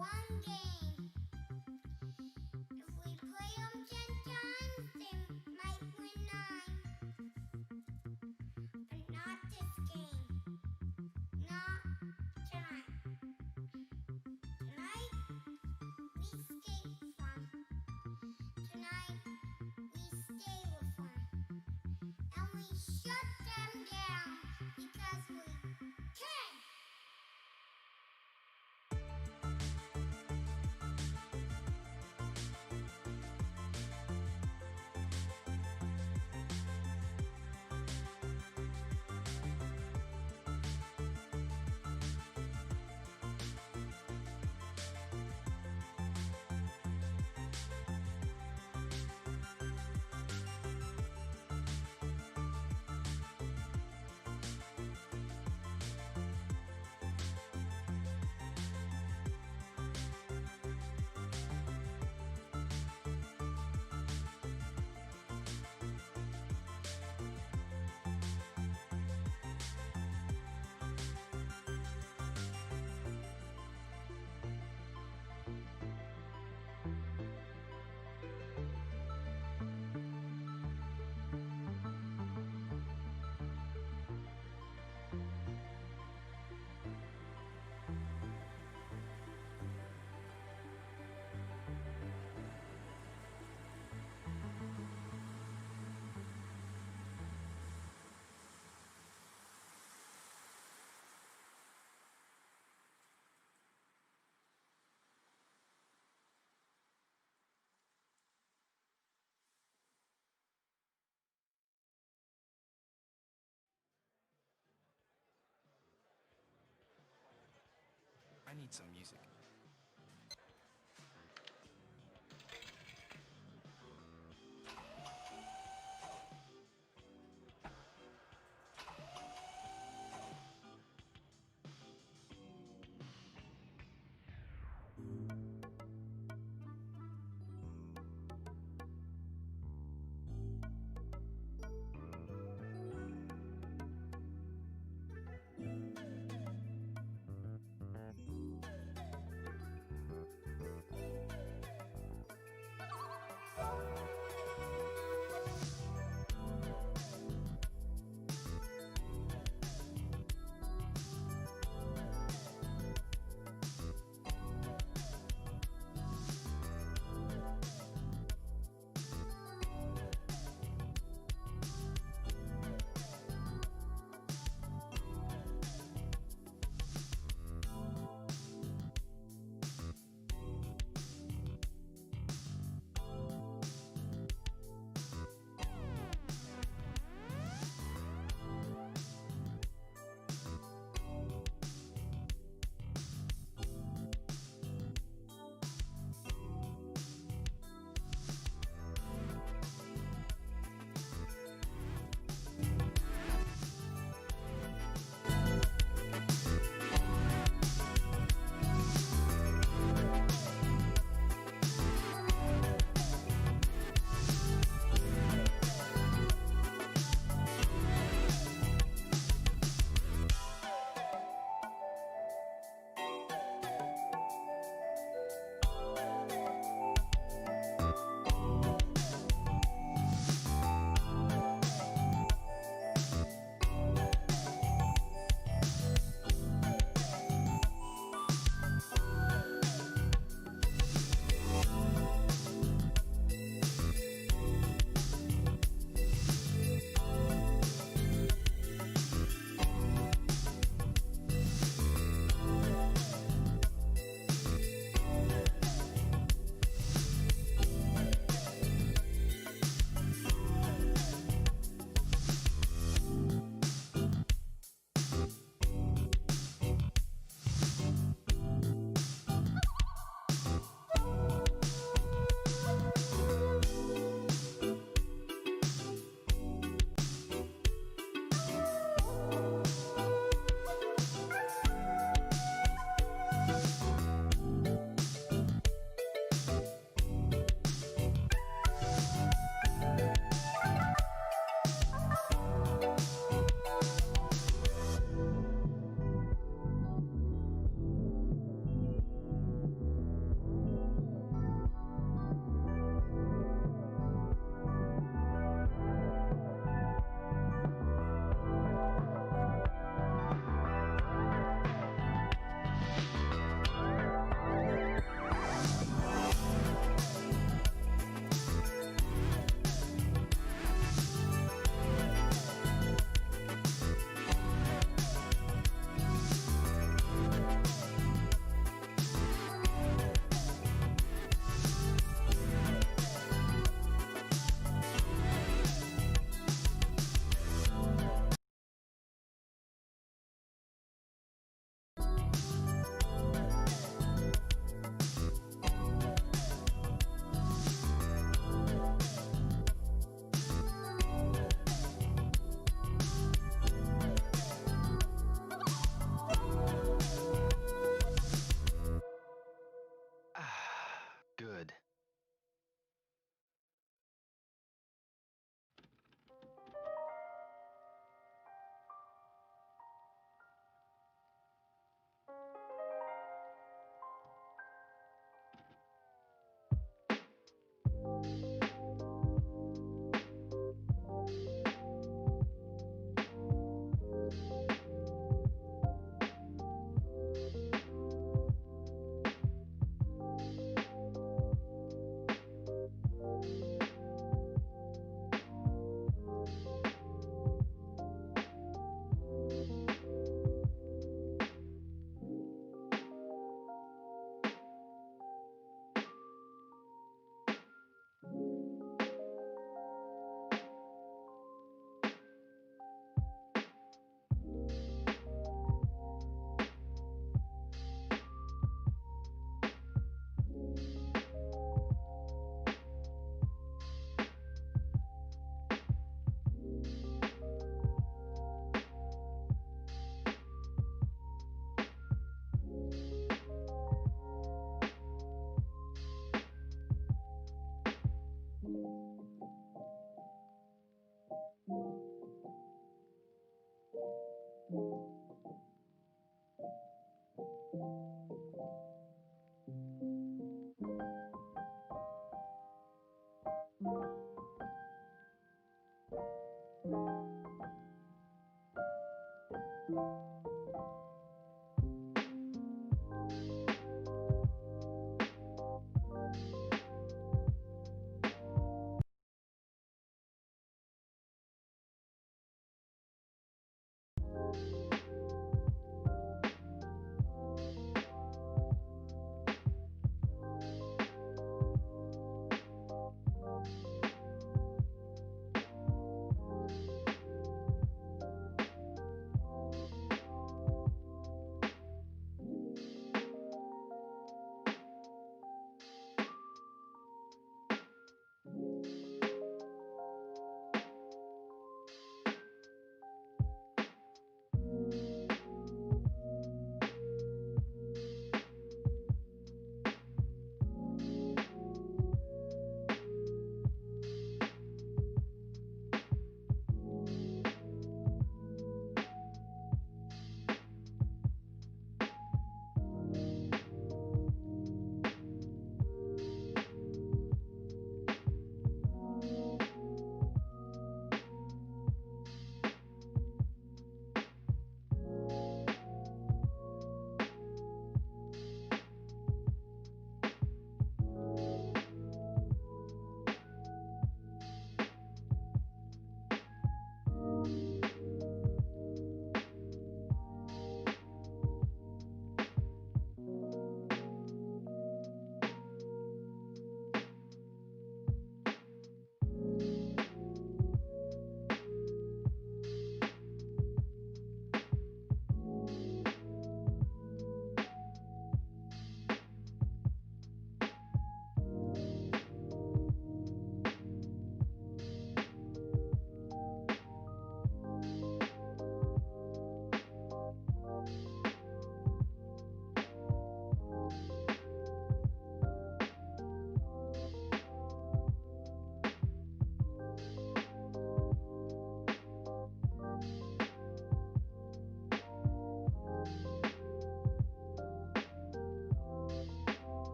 one game. If we play them 10 times, they might win 9. But not this game. Not tonight. Tonight, we escape from. Tonight, we stay with them. And we shut them down because we can. I need some music.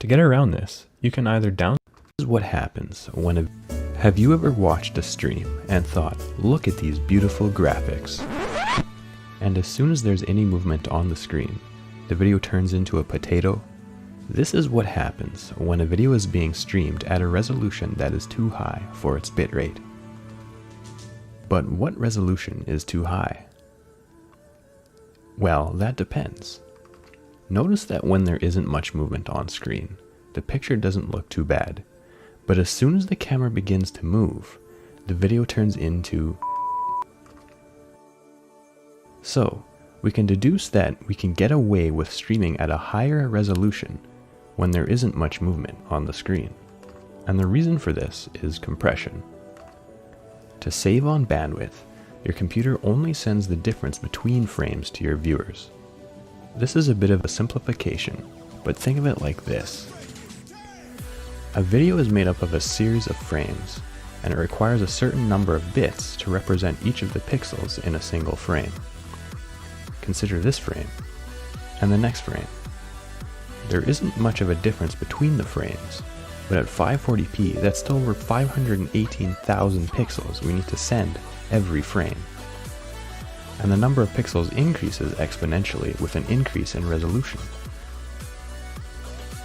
To get around this, you can either This is what happens when Have you ever watched a stream and thought, look at these beautiful graphics? And as soon as there's any movement on the screen, the video turns into a potato? This is what happens when a video is being streamed at a resolution that is too high for its bitrate. But what resolution is too high? Well, that depends. Notice that when there isn't much movement on screen, the picture doesn't look too bad. But as soon as the camera begins to move, the video turns into... So, we can deduce that we can get away with streaming at a higher resolution when there isn't much movement on the screen. And the reason for this is compression. To save on bandwidth, your computer only sends the difference between frames to your viewers. This is a bit of a simplification, but think of it like this. A video is made up of a series of frames, and it requires a certain number of bits to represent each of the pixels in a single frame. Consider this frame, and the next frame. There isn't much of a difference between the frames, but at 540p that's still over 518,000 pixels we need to send every frame. And the number of pixels increases exponentially with an increase in resolution.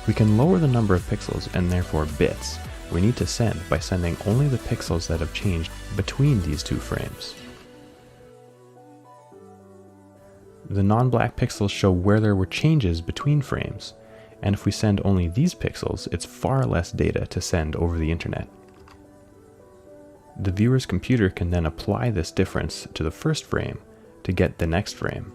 We can lower the number of pixels and therefore bits we need to send by sending only the pixels that have changed between these two frames. The non-black pixels show where there were changes between frames, and if we send only these pixels, it's far less data to send over the internet. The viewer's computer can then apply this difference to the first frame to get the next frame.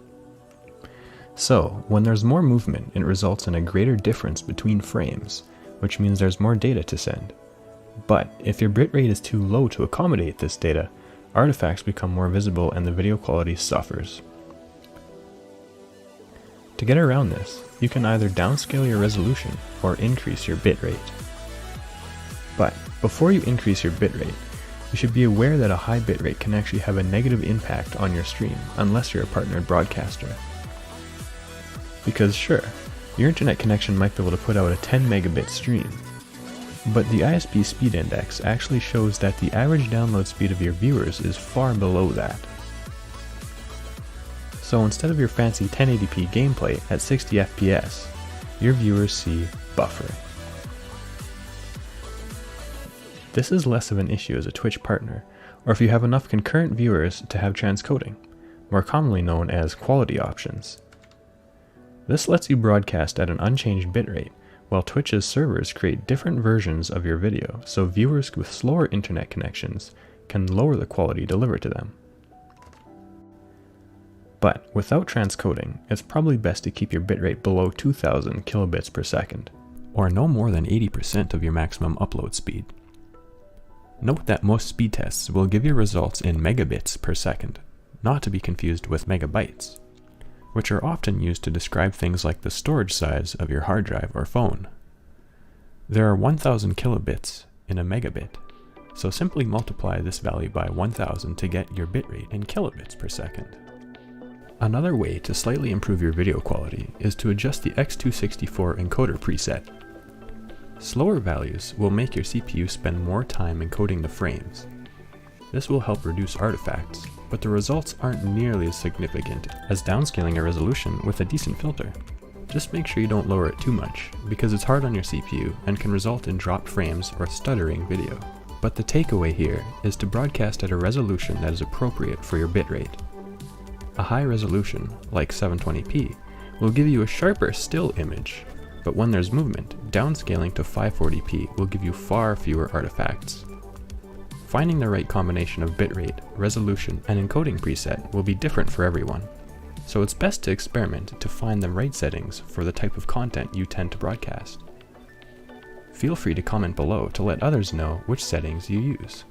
So, when there's more movement, it results in a greater difference between frames, which means there's more data to send. But if your bitrate is too low to accommodate this data, artifacts become more visible and the video quality suffers. To get around this, you can either downscale your resolution or increase your bitrate. But before you increase your bitrate, you should be aware that a high bitrate can actually have a negative impact on your stream unless you're a partnered broadcaster. Because sure, your internet connection might be able to put out a 10 megabit stream, but the ISP speed index actually shows that the average download speed of your viewers is far below that. So instead of your fancy 1080p gameplay at 60 FPS, your viewers see buffering. This is less of an issue as a Twitch partner, or if you have enough concurrent viewers to have transcoding, more commonly known as quality options. This lets you broadcast at an unchanged bitrate, while Twitch's servers create different versions of your video so viewers with slower internet connections can lower the quality delivered to them. But without transcoding, it's probably best to keep your bitrate below 2000 kilobits per second, or no more than 80% of your maximum upload speed. Note that most speed tests will give you results in megabits per second, not to be confused with megabytes, which are often used to describe things like the storage size of your hard drive or phone. There are 1000 kilobits in a megabit, so simply multiply this value by 1000 to get your bitrate in kilobits per second. Another way to slightly improve your video quality is to adjust the X264 encoder preset. Slower values will make your CPU spend more time encoding the frames. This will help reduce artifacts, but the results aren't nearly as significant as downscaling a resolution with a decent filter. Just make sure you don't lower it too much, because it's hard on your CPU and can result in dropped frames or stuttering video. But the takeaway here is to broadcast at a resolution that is appropriate for your bitrate. A high resolution, like 720p, will give you a sharper still image, but when there's movement, downscaling to 540p will give you far fewer artifacts. Finding the right combination of bitrate, resolution, and encoding preset will be different for everyone, so it's best to experiment to find the right settings for the type of content you tend to broadcast. Feel free to comment below to let others know which settings you use.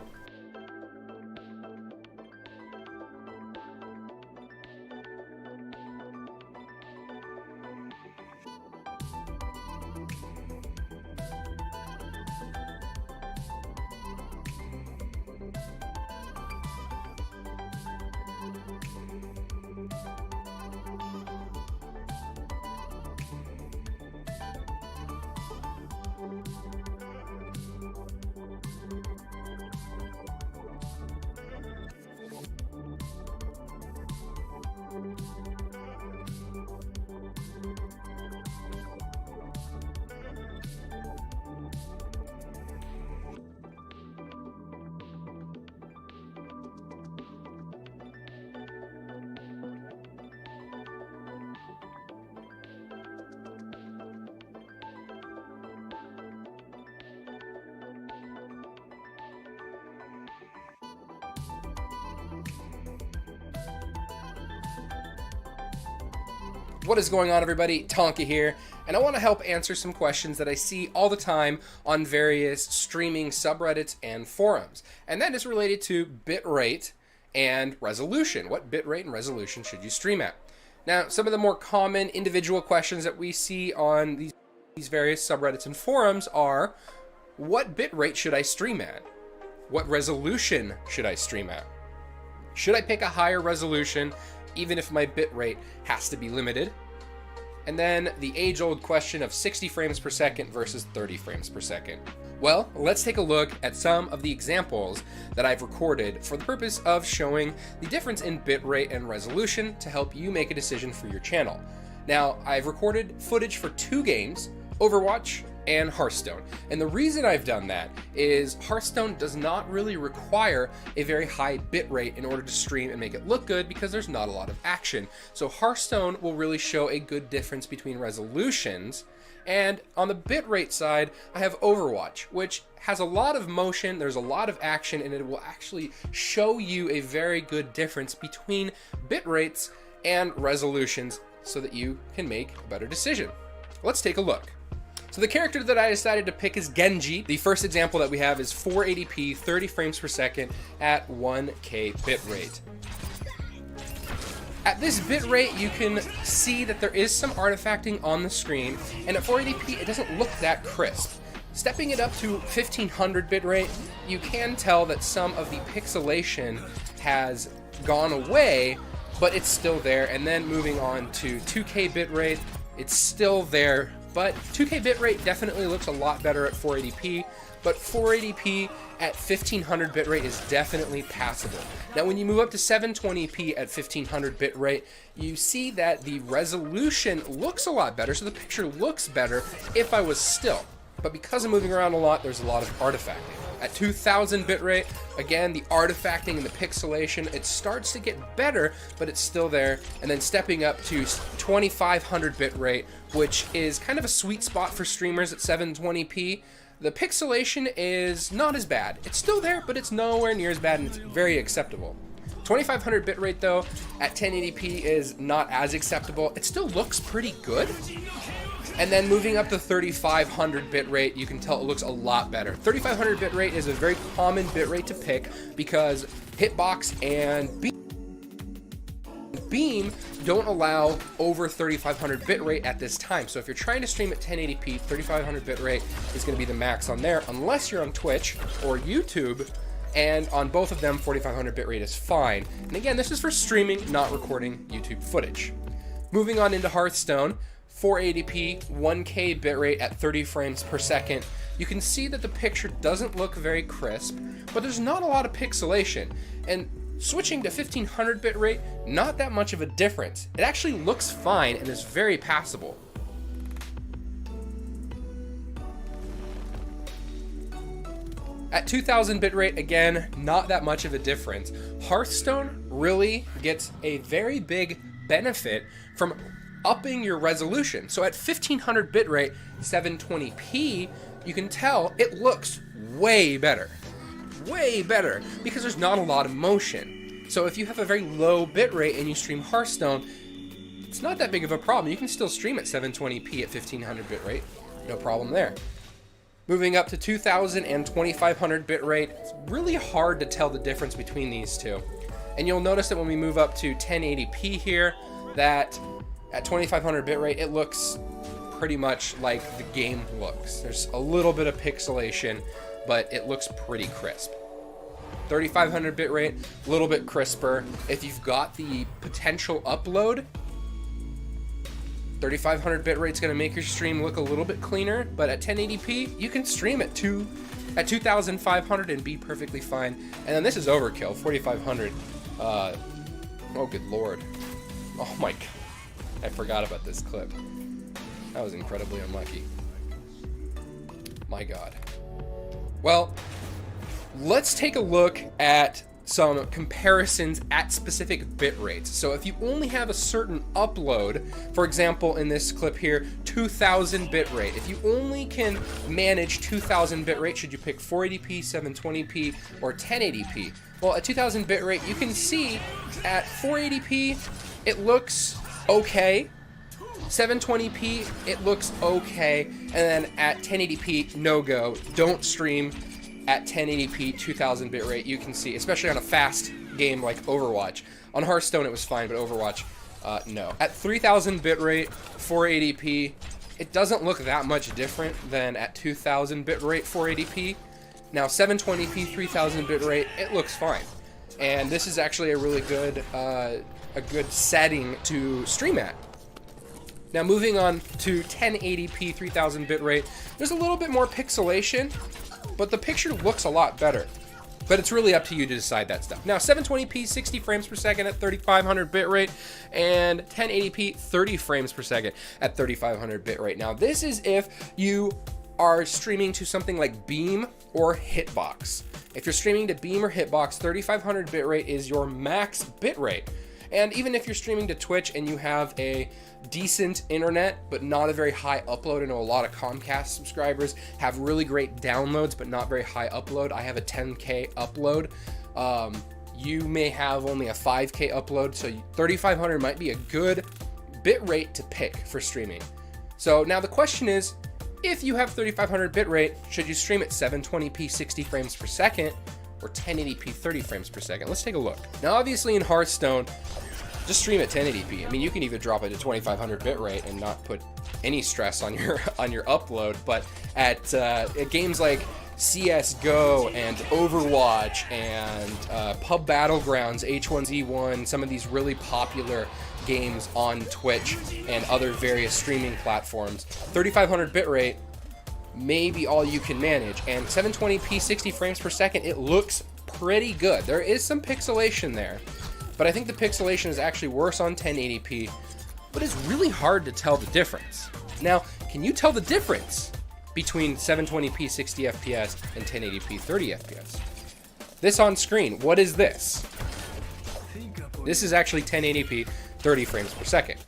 What is going on, everybody? Tonka here, and I want to help answer some questions that I see all the time on various streaming subreddits and forums, and that is related to bitrate and resolution. What bitrate and resolution should you stream at? Now, some of the more common individual questions that we see on these various subreddits and forums are, what bitrate should I stream at? What resolution should I stream at? Should I pick a higher resolution even if my bitrate has to be limited? And then the age-old question of 60 frames per second versus 30 frames per second. Well, let's take a look at some of the examples that I've recorded for the purpose of showing the difference in bitrate and resolution to help you make a decision for your channel. Now, I've recorded footage for 2 games, Overwatch and Hearthstone. And the reason I've done that is Hearthstone does not really require a very high bitrate in order to stream and make it look good because there's not a lot of action. So Hearthstone will really show a good difference between resolutions. And on the bitrate side, I have Overwatch, which has a lot of motion, there's a lot of action, and it will actually show you a very good difference between bitrates and resolutions so that you can make a better decision. Let's take a look. So the character that I decided to pick is Genji. The first example that we have is 480p, 30 frames per second at 1K bitrate. At this bitrate, you can see that there is some artifacting on the screen, and at 480p, it doesn't look that crisp. Stepping it up to 1500 bitrate, you can tell that some of the pixelation has gone away, but it's still there. And then moving on to 2K bitrate, it's still there. But 2K bitrate definitely looks a lot better at 480p, but 480p at 1500 bitrate is definitely passable. Now, when you move up to 720p at 1500 bitrate, you see that the resolution looks a lot better, so the picture looks better if I was still. But because I'm moving around a lot, there's a lot of artifacting. At 2000 bitrate, again, the artifacting and the pixelation, it starts to get better, but it's still there. And then stepping up to 2500 bitrate, which is kind of a sweet spot for streamers at 720p, the pixelation is not as bad. It's still there, but it's nowhere near as bad, and it's very acceptable. 2500 bitrate, though, at 1080p is not as acceptable. It still looks pretty good. And then moving up to 3500 bitrate, you can tell it looks a lot better. 3500 bitrate is a very common bitrate to pick because Hitbox and Beam don't allow over 3500 bitrate at this time. So if you're trying to stream at 1080p, 3500 bitrate is going to be the max on there, unless you're on Twitch or YouTube. And on both of them, 4500 bitrate is fine. And again, this is for streaming, not recording YouTube footage. Moving on into Hearthstone, 480p, 1K bitrate at 30 frames per second. You can see that the picture doesn't look very crisp, but there's not a lot of pixelation. And switching to 1500 bitrate, not that much of a difference. It actually looks fine and is very passable. At 2000 bitrate, again, not that much of a difference. Hearthstone really gets a very big benefit from upping your resolution. So at 1500 bitrate, 720p, you can tell it looks way better, because there's not a lot of motion. So if you have a very low bitrate and you stream Hearthstone, it's not that big of a problem. You can still stream at 720p at 1500 bitrate, no problem there. Moving up to 2000 and 2500 bitrate, it's really hard to tell the difference between these two. And you'll notice that when we move up to 1080p here, that at 2500 bitrate, it looks pretty much like the game looks. There's a little bit of pixelation, but it looks pretty crisp. 3500 bitrate, a little bit crisper. If you've got the potential upload, 3500 bitrate is going to make your stream look a little bit cleaner, but at 1080p, you can stream at 2500 and be perfectly fine. And then this is overkill, 4500. Oh, good lord. Oh my god. I forgot about this clip. That was incredibly unlucky. My god. Well, let's take a look at some comparisons at specific bit rates. So if you only have a certain upload, for example, in this clip here, 2000 bit rate. If you only can manage 2000 bit rate, should you pick 480p, 720p, or 1080p? Well, at 2000 bit rate, you can see at 480p, it looks okay. 720p, it looks okay, and then at 1080p, no go. Don't stream at 1080p 2000 bitrate. You can see, especially on a fast game like Overwatch. On Hearthstone it was fine, but Overwatch, no. At 3000 bitrate, 480p, it doesn't look that much different than at 2000 bitrate, 480p. Now 720p, 3000 bitrate, it looks fine. And this is actually a really good, setting to stream at. Now moving on to 1080p 3000 bitrate, there's a little bit more pixelation, but the picture looks a lot better. But it's really up to you to decide that stuff. Now 720p 60 frames per second at 3500 bitrate, and 1080p 30 frames per second at 3500 bitrate. Now this is if you are streaming to something like Beam or Hitbox. If you're streaming to Beam or Hitbox, 3500 bitrate is your max bitrate. And even if you're streaming to Twitch and you have a decent internet, but not a very high upload, I know a lot of Comcast subscribers have really great downloads, but not very high upload. I have a 10K upload. You may have only a 5K upload, so 3500 might be a good bit rate to pick for streaming. So now the question is, if you have 3500 bitrate, should you stream at 720p 60 frames per second or 1080p 30 frames per second? Let's take a look. Now obviously in Hearthstone, just stream at 1080p. I mean, you can even drop it to 2500 bitrate and not put any stress on your upload, but at games like CSGO and Overwatch and Pub Battlegrounds, H1Z1, some of these really popular games on Twitch and other various streaming platforms, 3500 bitrate may be all you can manage, and 720p 60 frames per second, it looks pretty good. There is some pixelation there, but I think the pixelation is actually worse on 1080p, but it's really hard to tell the difference. Now, can you tell the difference between 720p 60 FPS and 1080p 30 FPS? This on screen, what is this? This is actually 1080p 30 frames per second.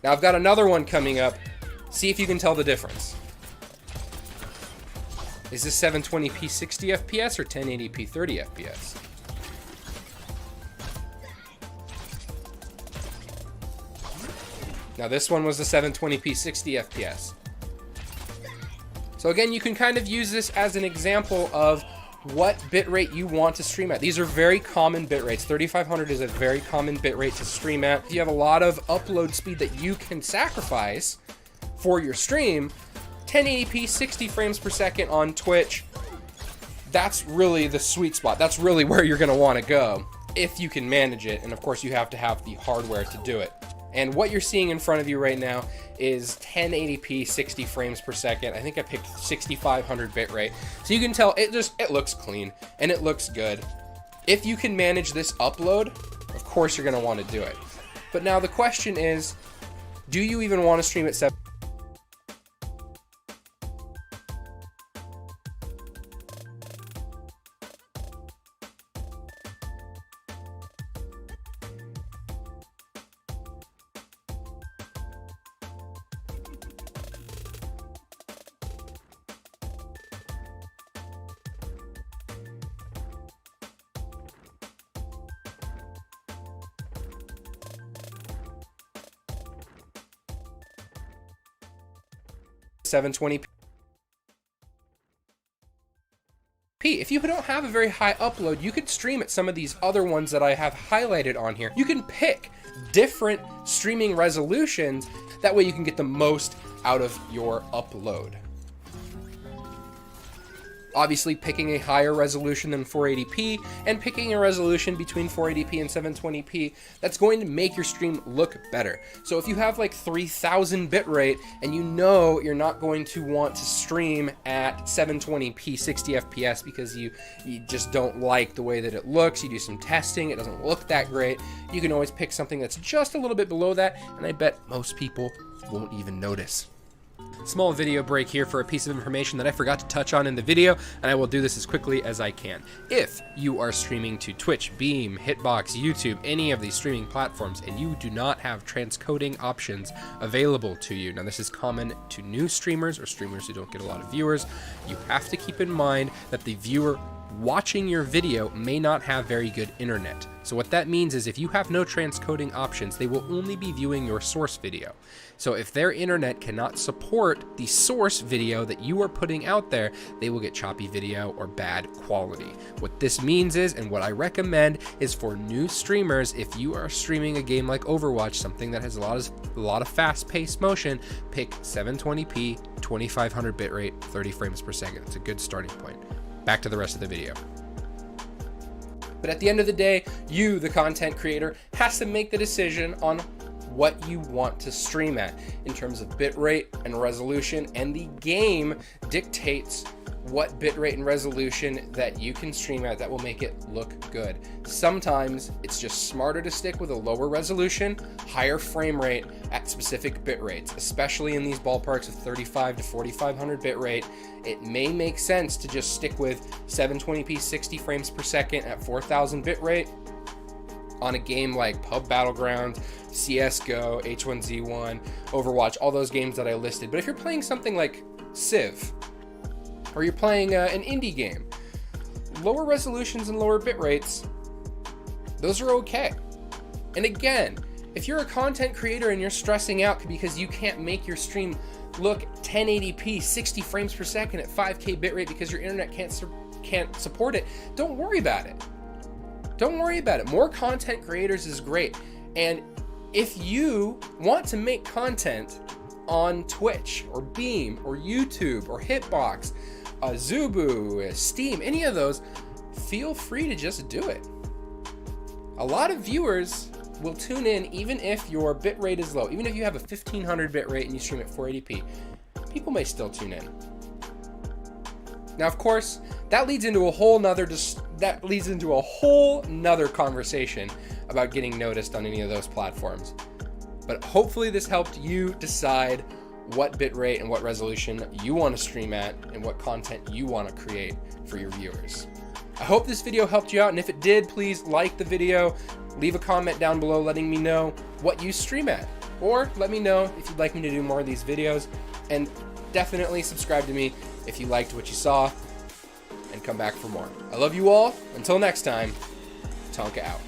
Now I've got another one coming up. See if you can tell the difference. Is this 720p 60 FPS or 1080p 30 FPS? Now this one was the 720p 60 FPS. So again, you can kind of use this as an example of what bitrate you want to stream at. These are very common bitrates. 3500 is a very common bitrate to stream at. If you have a lot of upload speed that you can sacrifice for your stream, 1080p 60 frames per second on Twitch, that's really the sweet spot. That's really where you're gonna wanna go if you can manage it. And of course you have to have the hardware to do it. And what you're seeing in front of you right now is 1080p 60 frames per second. I think I picked 6500 bitrate. So you can tell it looks clean and it looks good. If you can manage this upload, of course you're gonna want to do it. But now the question is, do you even want to stream at 7? $720p. If you don't have a very high upload, you could stream at some of these other ones that I have highlighted on here. You can pick different streaming resolutions. That way you can get the most out of your upload. Obviously picking a higher resolution than 480p and picking a resolution between 480p and 720p, that's going to make your stream look better. So if you have like 3000 bitrate and you know you're not going to want to stream at 720p 60 FPS because you just don't like the way that it looks, you do some testing, it doesn't look that great, you can always pick something that's just a little bit below that, and I bet most people won't even notice. Small video break here for a piece of information that I forgot to touch on in the video, and I will do this as quickly as I can. If you are streaming to Twitch, Beam, Hitbox, YouTube, any of these streaming platforms, and you do not have transcoding options available to you, now this is common to new streamers or streamers who don't get a lot of viewers, you have to keep in mind that the viewer watching your video may not have very good internet. So what that means is if you have no transcoding options, they will only be viewing your source video. So if their internet cannot support the source video that you are putting out there, they will get choppy video or bad quality. What this means is, and what I recommend is for new streamers, if you are streaming a game like Overwatch, something that has a lot of fast-paced motion, pick 720p, 2500 bitrate, 30 frames per second. It's a good starting point. Back to the rest of the video. But at the end of the day, you, the content creator, has to make the decision on what you want to stream at in terms of bitrate and resolution, and the game dictates what bitrate and resolution that you can stream at that will make it look good. Sometimes it's just smarter to stick with a lower resolution, higher frame rate at specific bit rates, especially in these ballparks of 35 to 4500 bit rate. It may make sense to just stick with 720p 60 frames per second at 4000 bit rate on a game like Pub Battleground, CSGO, H1Z1, Overwatch, all those games that I listed. But if you're playing something like Civ, or you're playing an indie game, lower resolutions and lower bit rates, those are okay. And again, if you're a content creator and you're stressing out because you can't make your stream look 1080p 60 frames per second at 5K bitrate because your internet can't support it, don't worry about it. Don't worry about it. More content creators is great. And if you want to make content on Twitch or Beam or YouTube or Hitbox, Zubu, Steam, any of those, feel free to just do it. A lot of viewers will tune in even if your bit rate is low. Even if you have a 1500 bit rate and you stream at 480p, people may still tune in. Now, of course, that leads into a whole nother conversation about getting noticed on any of those platforms. But hopefully this helped you decide what bitrate and what resolution you want to stream at and what content you want to create for your viewers. I hope this video helped you out, and if it did, please like the video, leave a comment down below letting me know what you stream at, or let me know if you'd like me to do more of these videos, and definitely subscribe to me if you liked what you saw, and come back for more. I love you all. Until next time, Tonka out.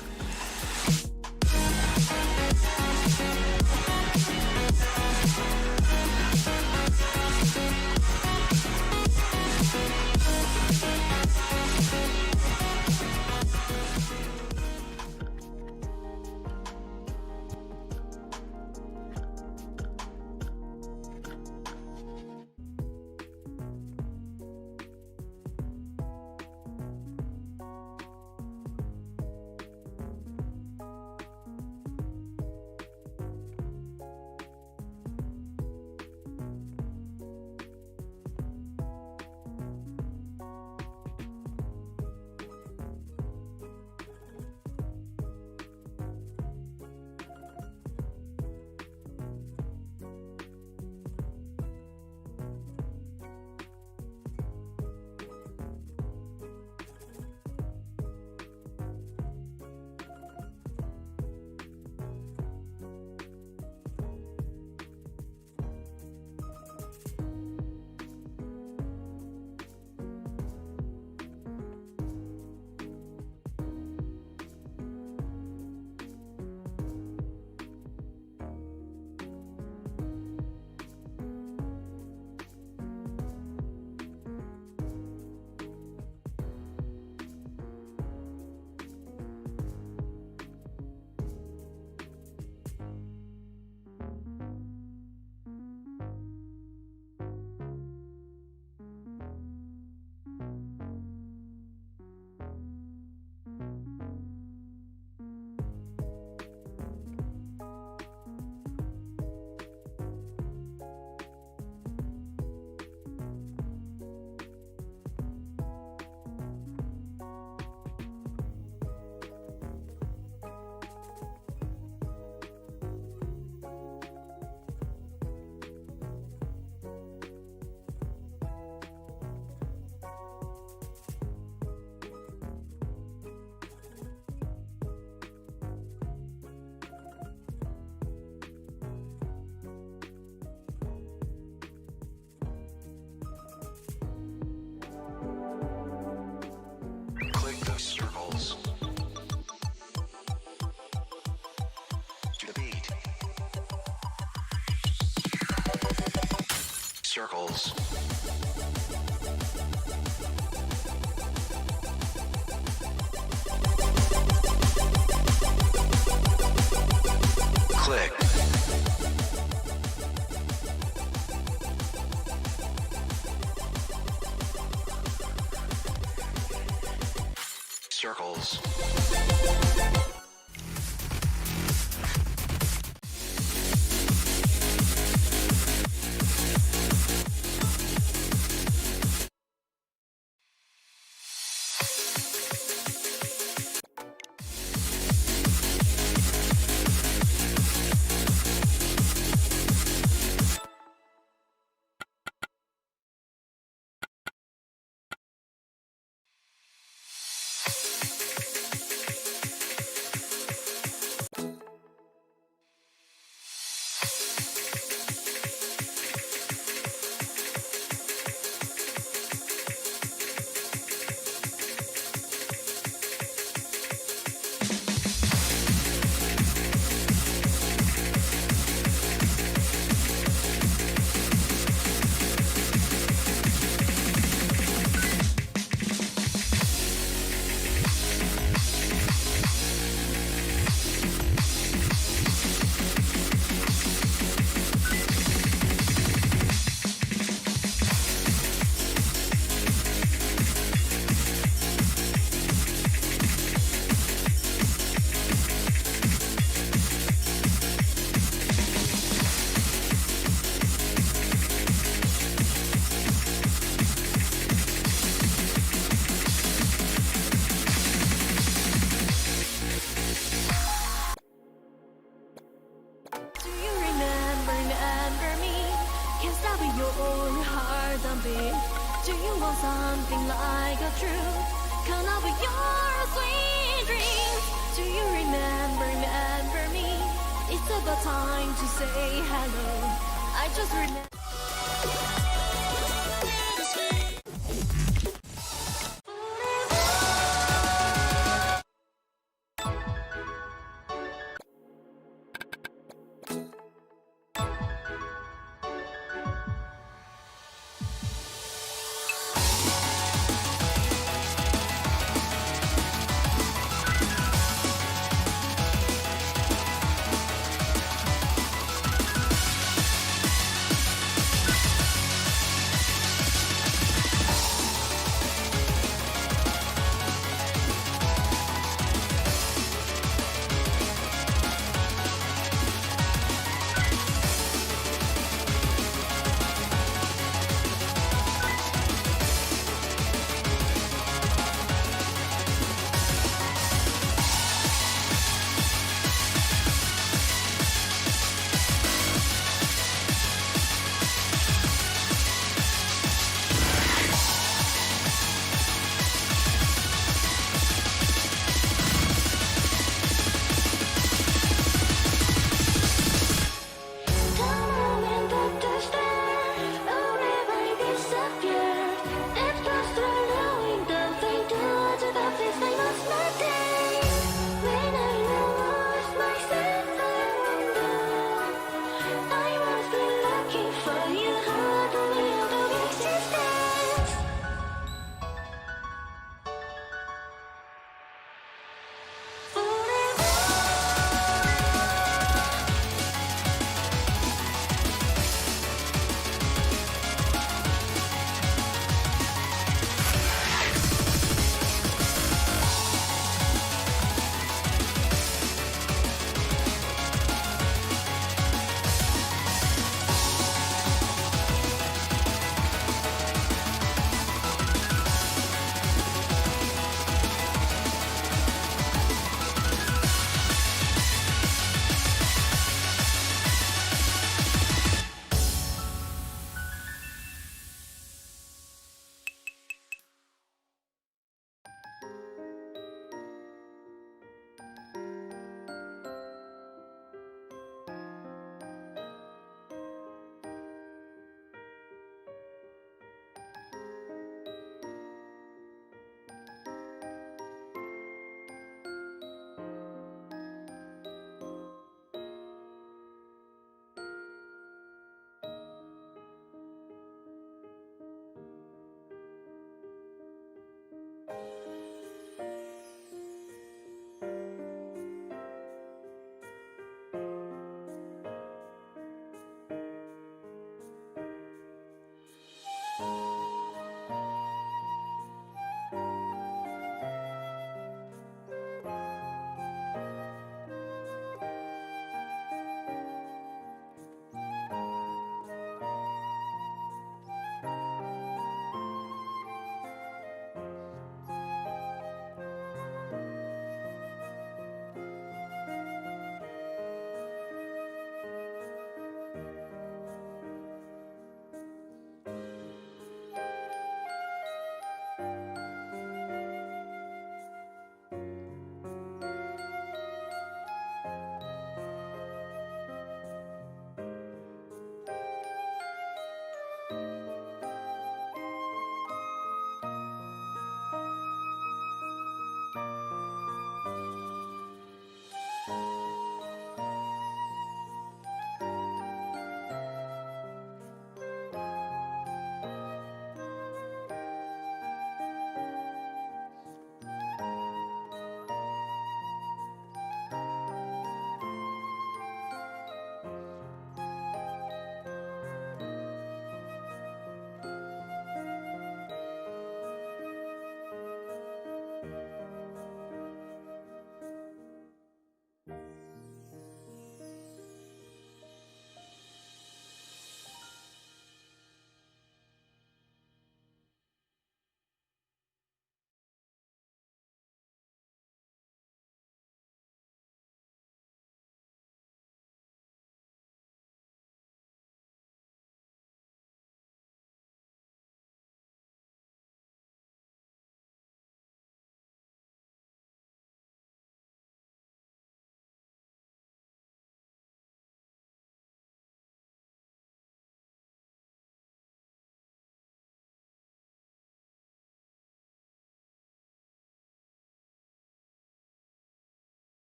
Circles. Click. Circles. Do you remember me? Can't stop your heart on beat. Do you want something like a truth? Come up with your sweet dreams. Do you remember me? It's about time to say hello. I just remember.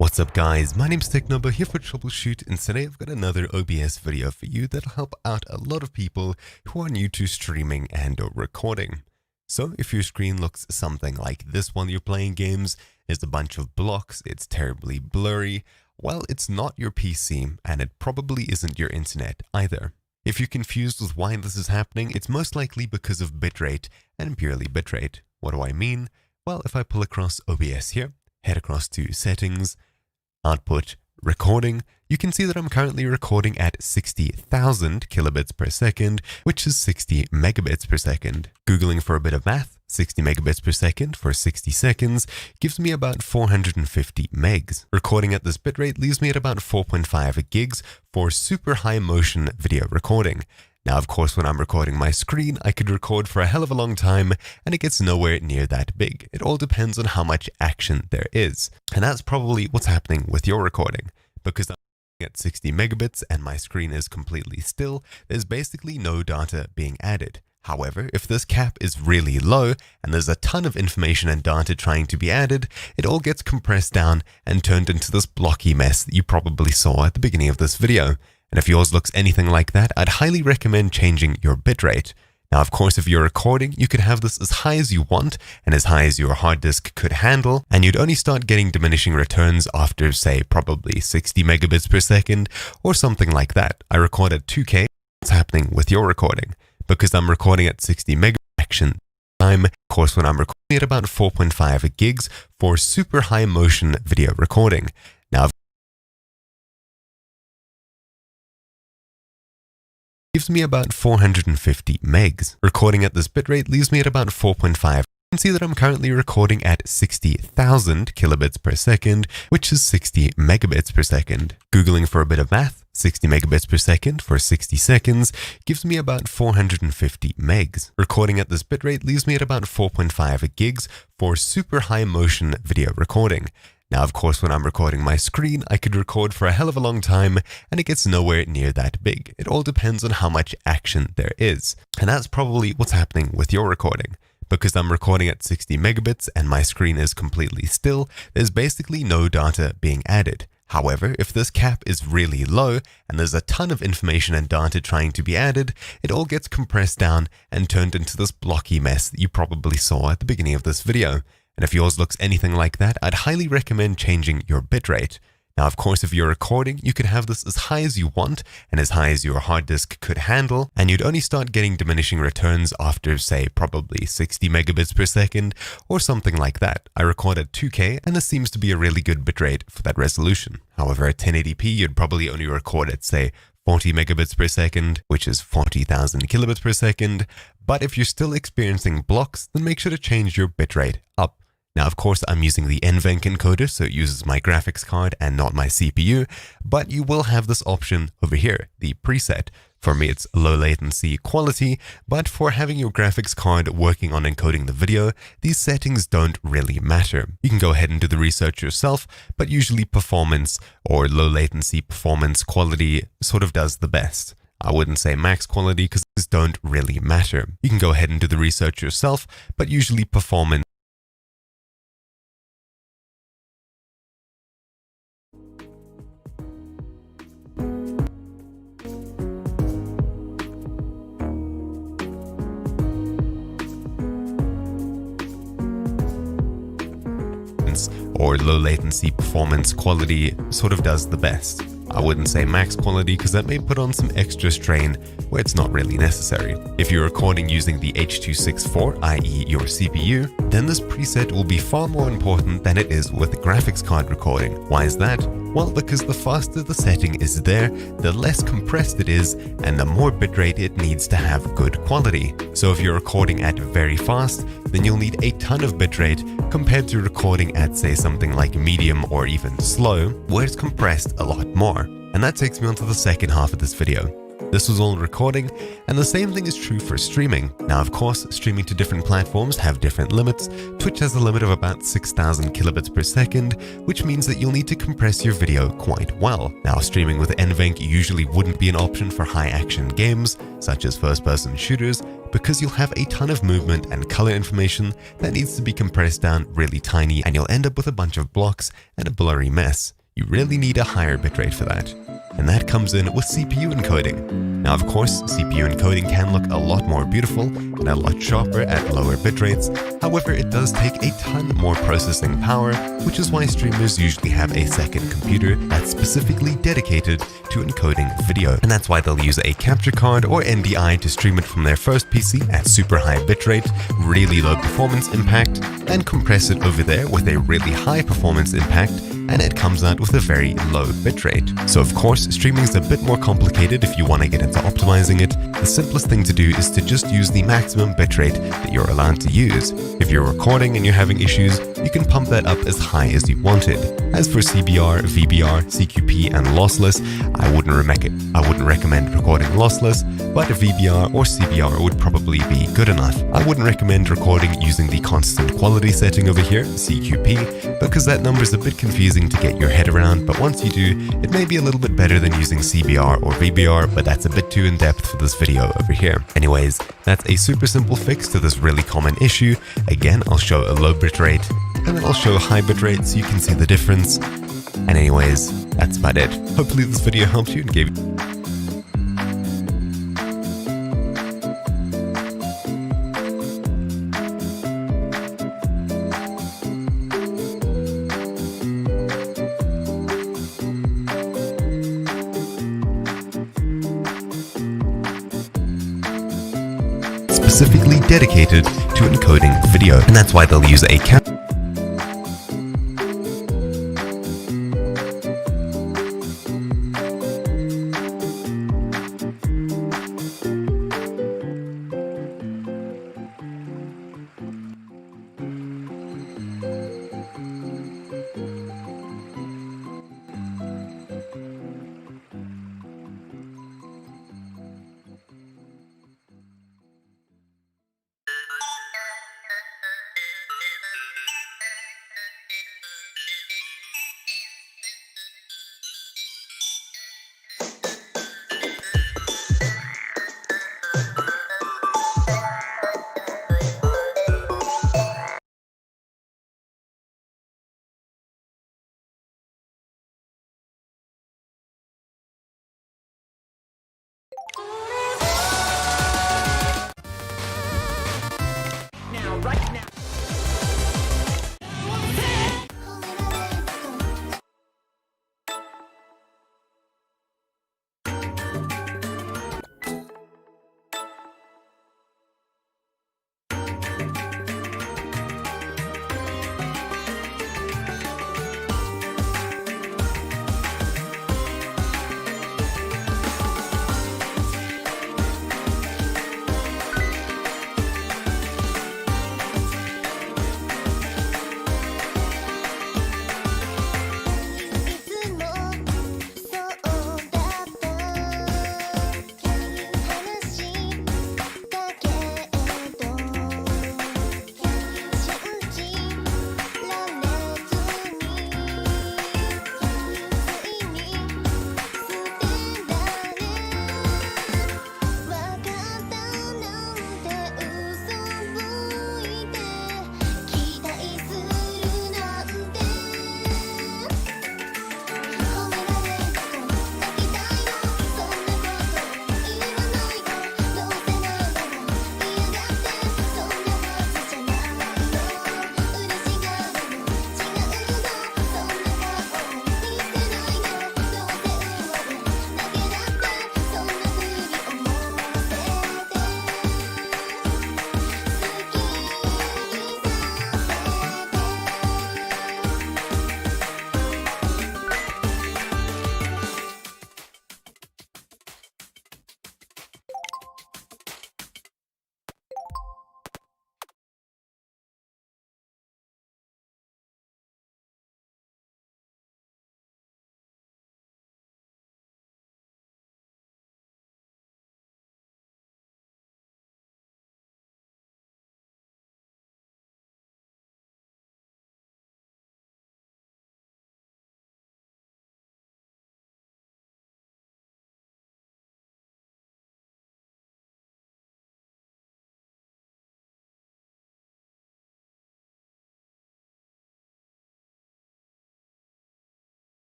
What's up guys, my name's TechNumber here for Troubleshoot, and today I've got another OBS video for you that'll help out a lot of people who are new to streaming and or recording. So if your screen looks something like this while you're playing games, there's a bunch of blocks, it's terribly blurry, well, it's not your PC and it probably isn't your internet either. If you're confused with why this is happening, it's most likely because of bitrate and purely bitrate. What do I mean? Well, if I pull across OBS here, head across to settings, output, recording, you can see that I'm currently recording at 60,000 kilobits per second, which is 60 megabits per second. Googling for a bit of math, 60 megabits per second for 60 seconds gives me about 450 megs. Recording at this bitrate leaves me at about 4.5 gigs for super high motion video recording. Now, of course, when I'm recording my screen, I could record for a hell of a long time and it gets nowhere near that big. It all depends on how much action there is. And that's probably what's happening with your recording. Because I'm at 60 megabits and my screen is completely still, there's basically no data being added. However, if this cap is really low and there's a ton of information and data trying to be added, it all gets compressed down and turned into this blocky mess that you probably saw at the beginning of this video. And if yours looks anything like that, I'd highly recommend changing your bitrate. Now, of course, if you're recording, you could have this as high as you want and as high as your hard disk could handle, and you'd only start getting diminishing returns after, say, probably 60 megabits per second or something like that. I record at 2K. What's happening with your recording? Because I'm recording at 60 megabits action time, of course, when I'm recording at about 4.5 gigs for super high motion video recording. Now, gives me about 450 megs. Recording at this bitrate leaves me at about 4.5. You can see that I'm currently recording at 60,000 kilobits per second, which is 60 megabits per second. Googling for a bit of math, 60 megabits per second for 60 seconds gives me about 450 megs. Recording at this bitrate leaves me at about 4.5 gigs for super high motion video recording. Now, of course, when I'm recording my screen, I could record for a hell of a long time and it gets nowhere near that big. It all depends on how much action there is. And that's probably what's happening with your recording. Because I'm recording at 60 megabits and my screen is completely still, there's basically no data being added. However, if this cap is really low and there's a ton of information and data trying to be added, it all gets compressed down and turned into this blocky mess that you probably saw at the beginning of this video. And if yours looks anything like that, I'd highly recommend changing your bitrate. Now, of course, if you're recording, you could have this as high as you want and as high as your hard disk could handle, and you'd only start getting diminishing returns after, say, probably 60 megabits per second or something like that. I record at 2K, and this seems to be a really good bitrate for that resolution. However, at 1080p, you'd probably only record at, say, 40 megabits per second, which is 40,000 kilobits per second. But if you're still experiencing blocks, then make sure to change your bitrate up. Now, of course, I'm using the NVENC encoder, so it uses my graphics card and not my CPU, but you will have this option over here, the preset. For me, it's low latency quality, but for having your graphics card working on encoding the video, these settings don't really matter. You can go ahead and do the research yourself, but usually performance or low latency performance quality sort of does the best. I wouldn't say max quality because these don't really matter. You can go ahead and do the research yourself, but usually performance or low latency performance quality sort of does the best. I wouldn't say max quality because that may put on some extra strain where it's not really necessary. If you're recording using the H.264, i.e. your CPU, then this preset will be far more important than it is with graphics card recording. Why is that? Well, because the faster the setting is there, the less compressed it is, and the more bitrate it needs to have good quality. So if you're recording at very fast, then you'll need a ton of bitrate compared to recording at, say, something like medium or even slow, where it's compressed a lot more. And that takes me on to the second half of this video. This was all recording, and the same thing is true for streaming. Now, of course, streaming to different platforms have different limits. Twitch has a limit of about 6,000 kilobits per second, which means that you'll need to compress your video quite well. Now, streaming with NVENC usually wouldn't be an option for high-action games, such as first-person shooters, because you'll have a ton of movement and color information that needs to be compressed down really tiny, and you'll end up with a bunch of blocks and a blurry mess. You really need a higher bitrate for that. And that comes in with CPU encoding. Now, of course, CPU encoding can look a lot more beautiful and a lot sharper at lower bitrates. However, it does take a ton more processing power, which is why streamers usually have a second computer that's specifically dedicated to encoding video. And that's why they'll use a capture card or NDI to stream it from their first PC at super high bitrate, really low performance impact, and compress it over there with a really high performance impact, and it comes out with a very low bitrate. So of course, streaming is a bit more complicated if you want to get into optimizing it. The simplest thing to do is to just use the maximum bitrate that you're allowed to use. If you're recording and you're having issues, you can pump that up as high as you wanted. As for CBR, VBR, CQP, and lossless, I wouldn't recommend recording lossless, but VBR or CBR would probably be good enough. I wouldn't recommend recording using the constant quality setting over here, CQP, because that number is a bit confusing to get your head around, but once you do, it may be a little bit better than using CBR or VBR, but that's a bit too in-depth for this video over here. Anyways, that's a super simple fix to this really common issue. Again, I'll show a low bitrate, and then I'll show a high bitrate so you can see the difference. And anyways, that's about it. Hopefully this video helped you and gave you specifically dedicated to encoding video, and that's why they'll use a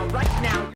now, right now.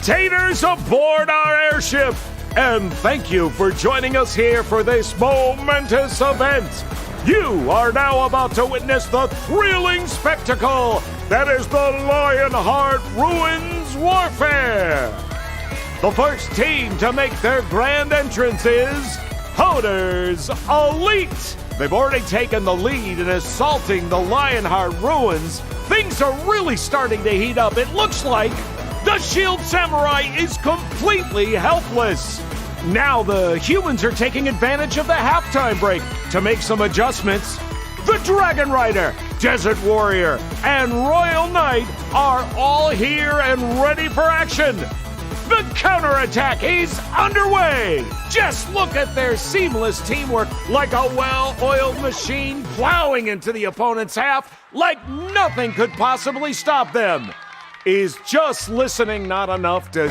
spectators aboard our airship, and thank you for joining us here for this momentous event. You are now about to witness the thrilling spectacle that is the Lionheart Ruins Warfare. The first team to make their grand entrance is Hoder's Elite. They've already taken the lead in assaulting the Lionheart Ruins. Things are really starting to heat up. It looks like the Shield Samurai is completely helpless. Now the humans are taking advantage of the halftime break to make some adjustments. The Dragon Rider, Desert Warrior, and Royal Knight are all here and ready for action. The counterattack is underway. Just look at their seamless teamwork, like a well-oiled machine plowing into the opponent's half like nothing could possibly stop them. Is just listening not enough to...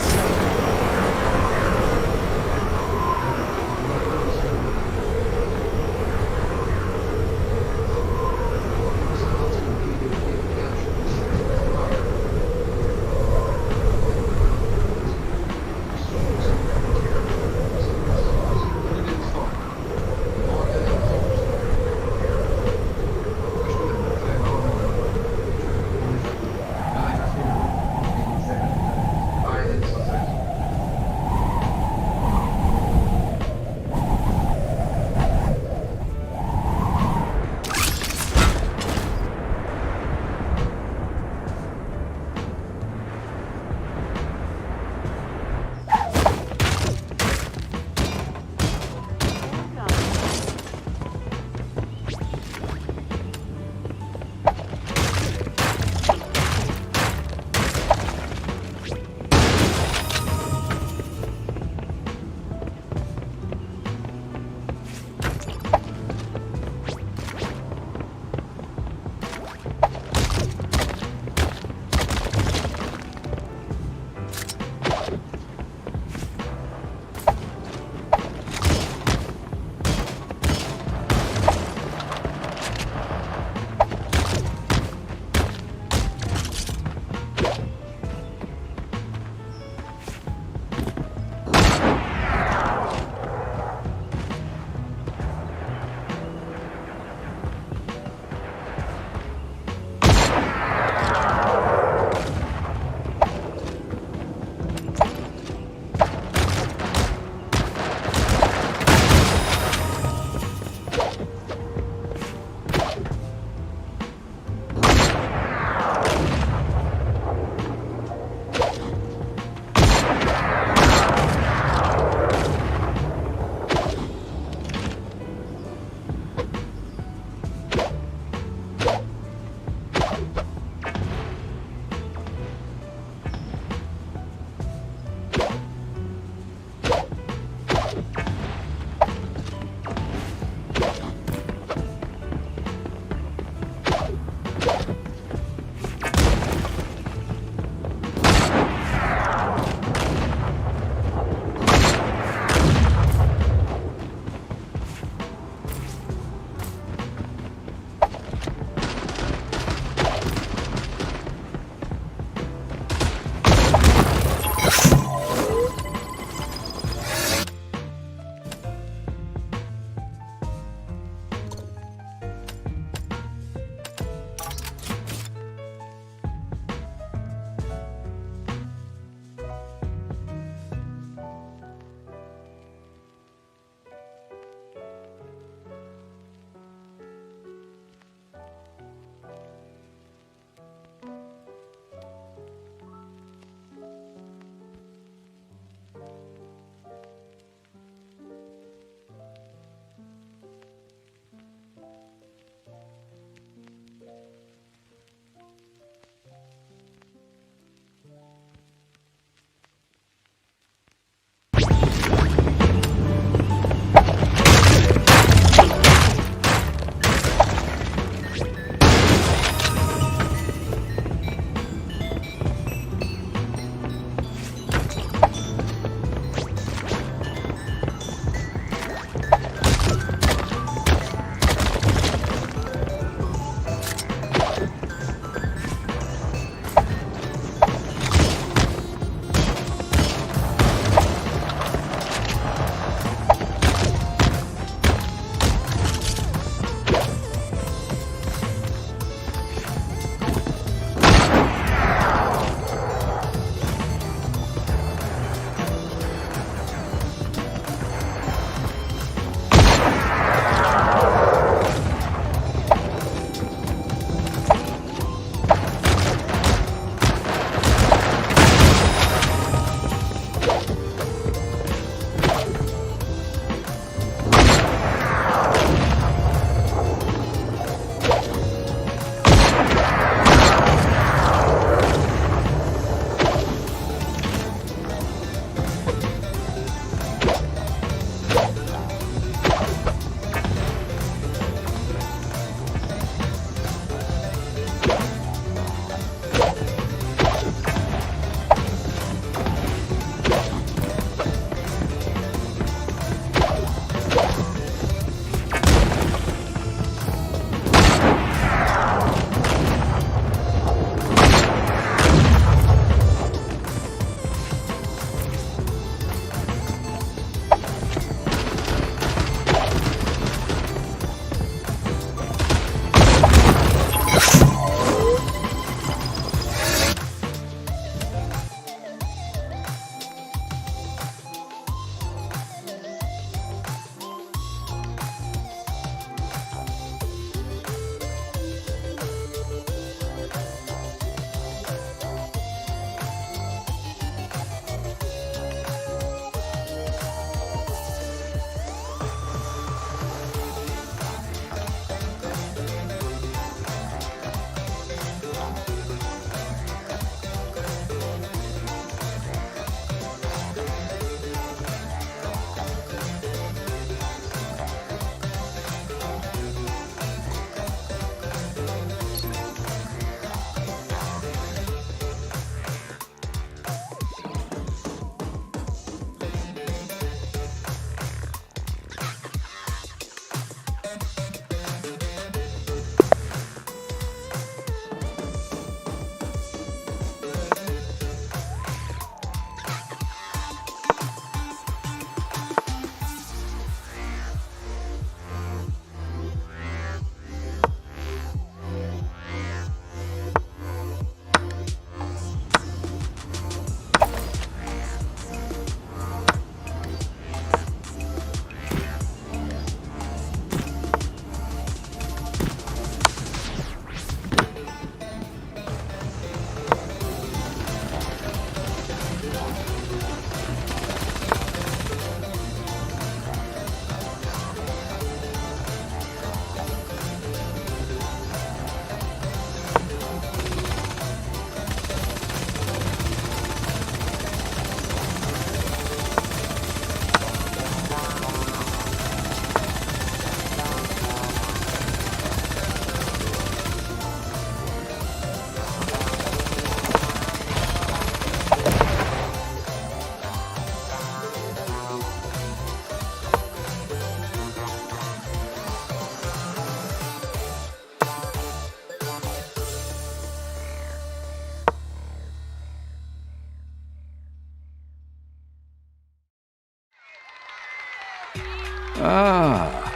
Ah,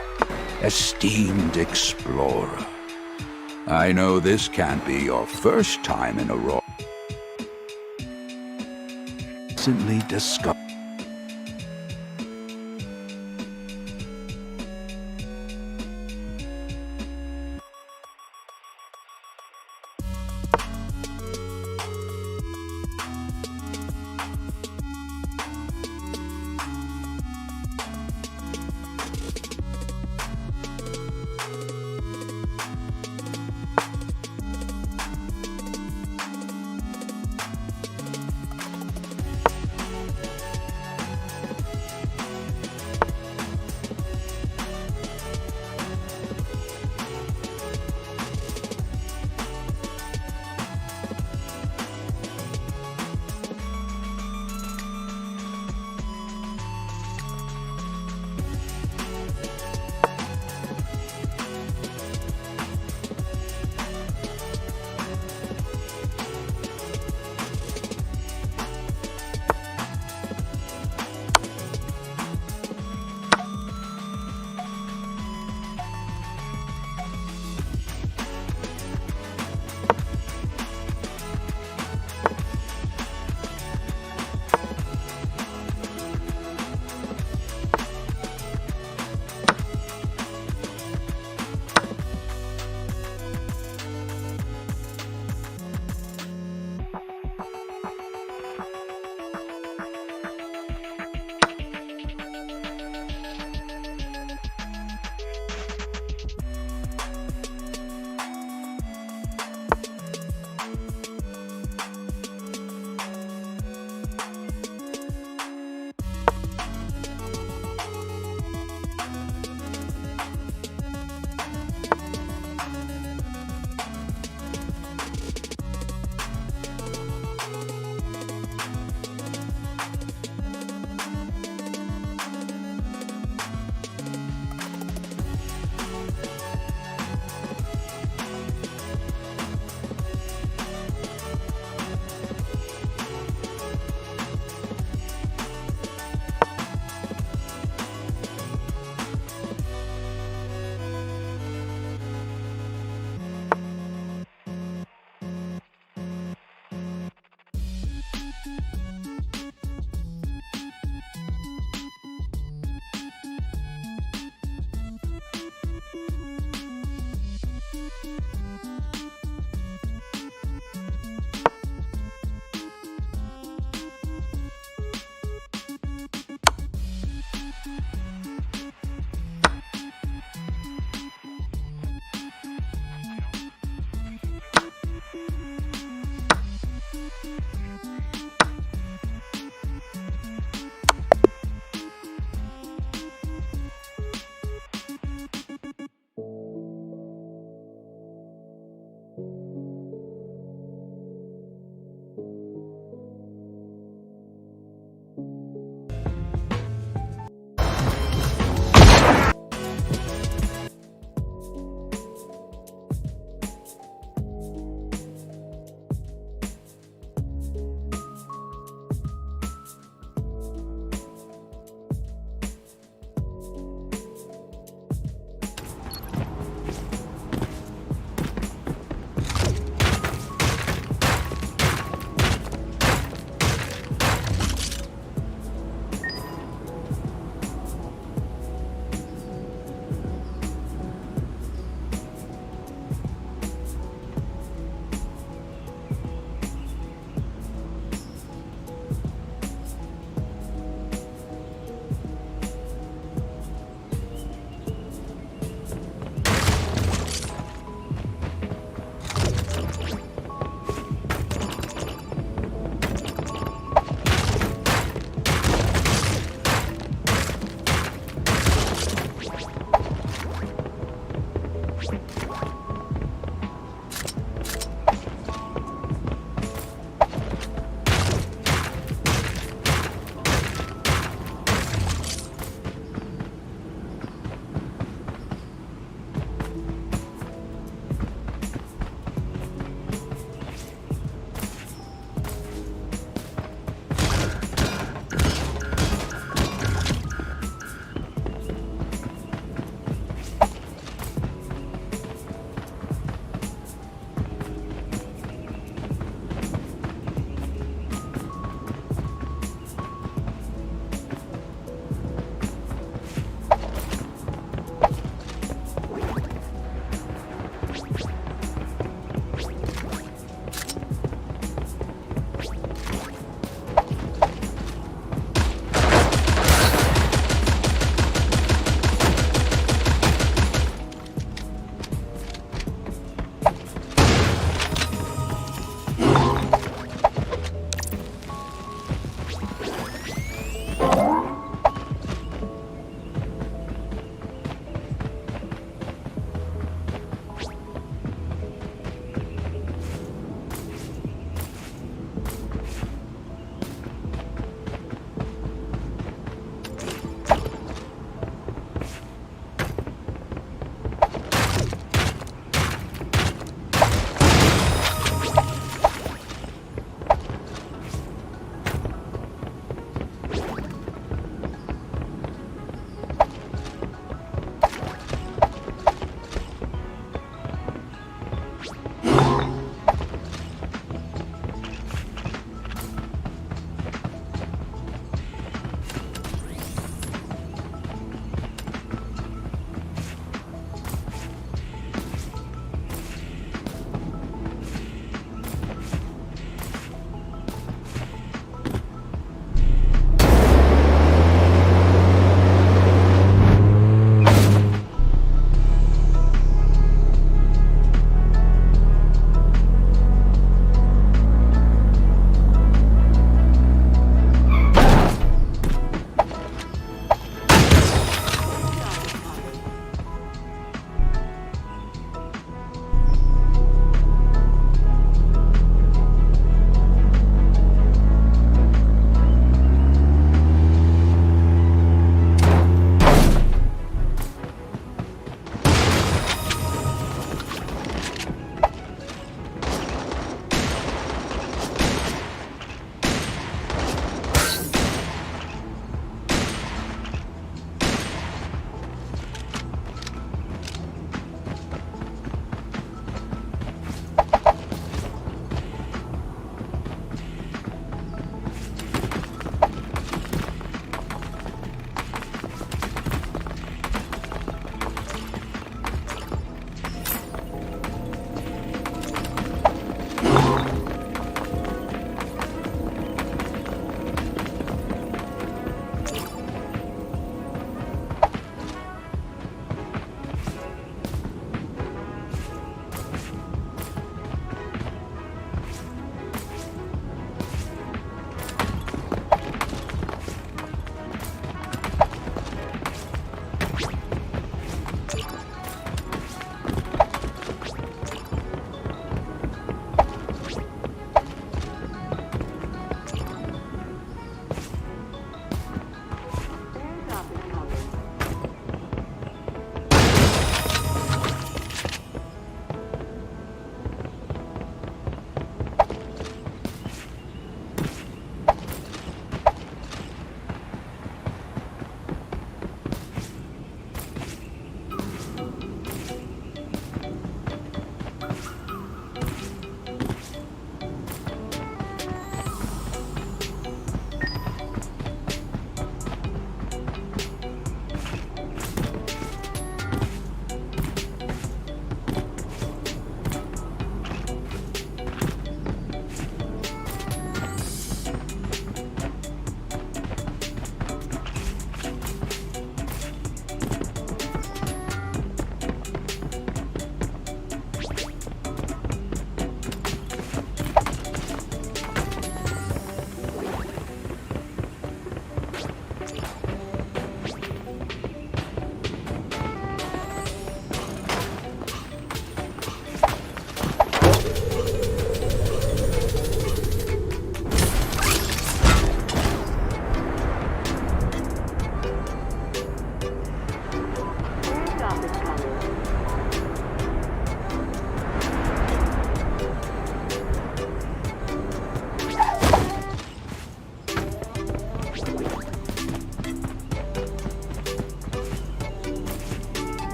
esteemed explorer. I know this can't be your first time in a row. Recently discovered.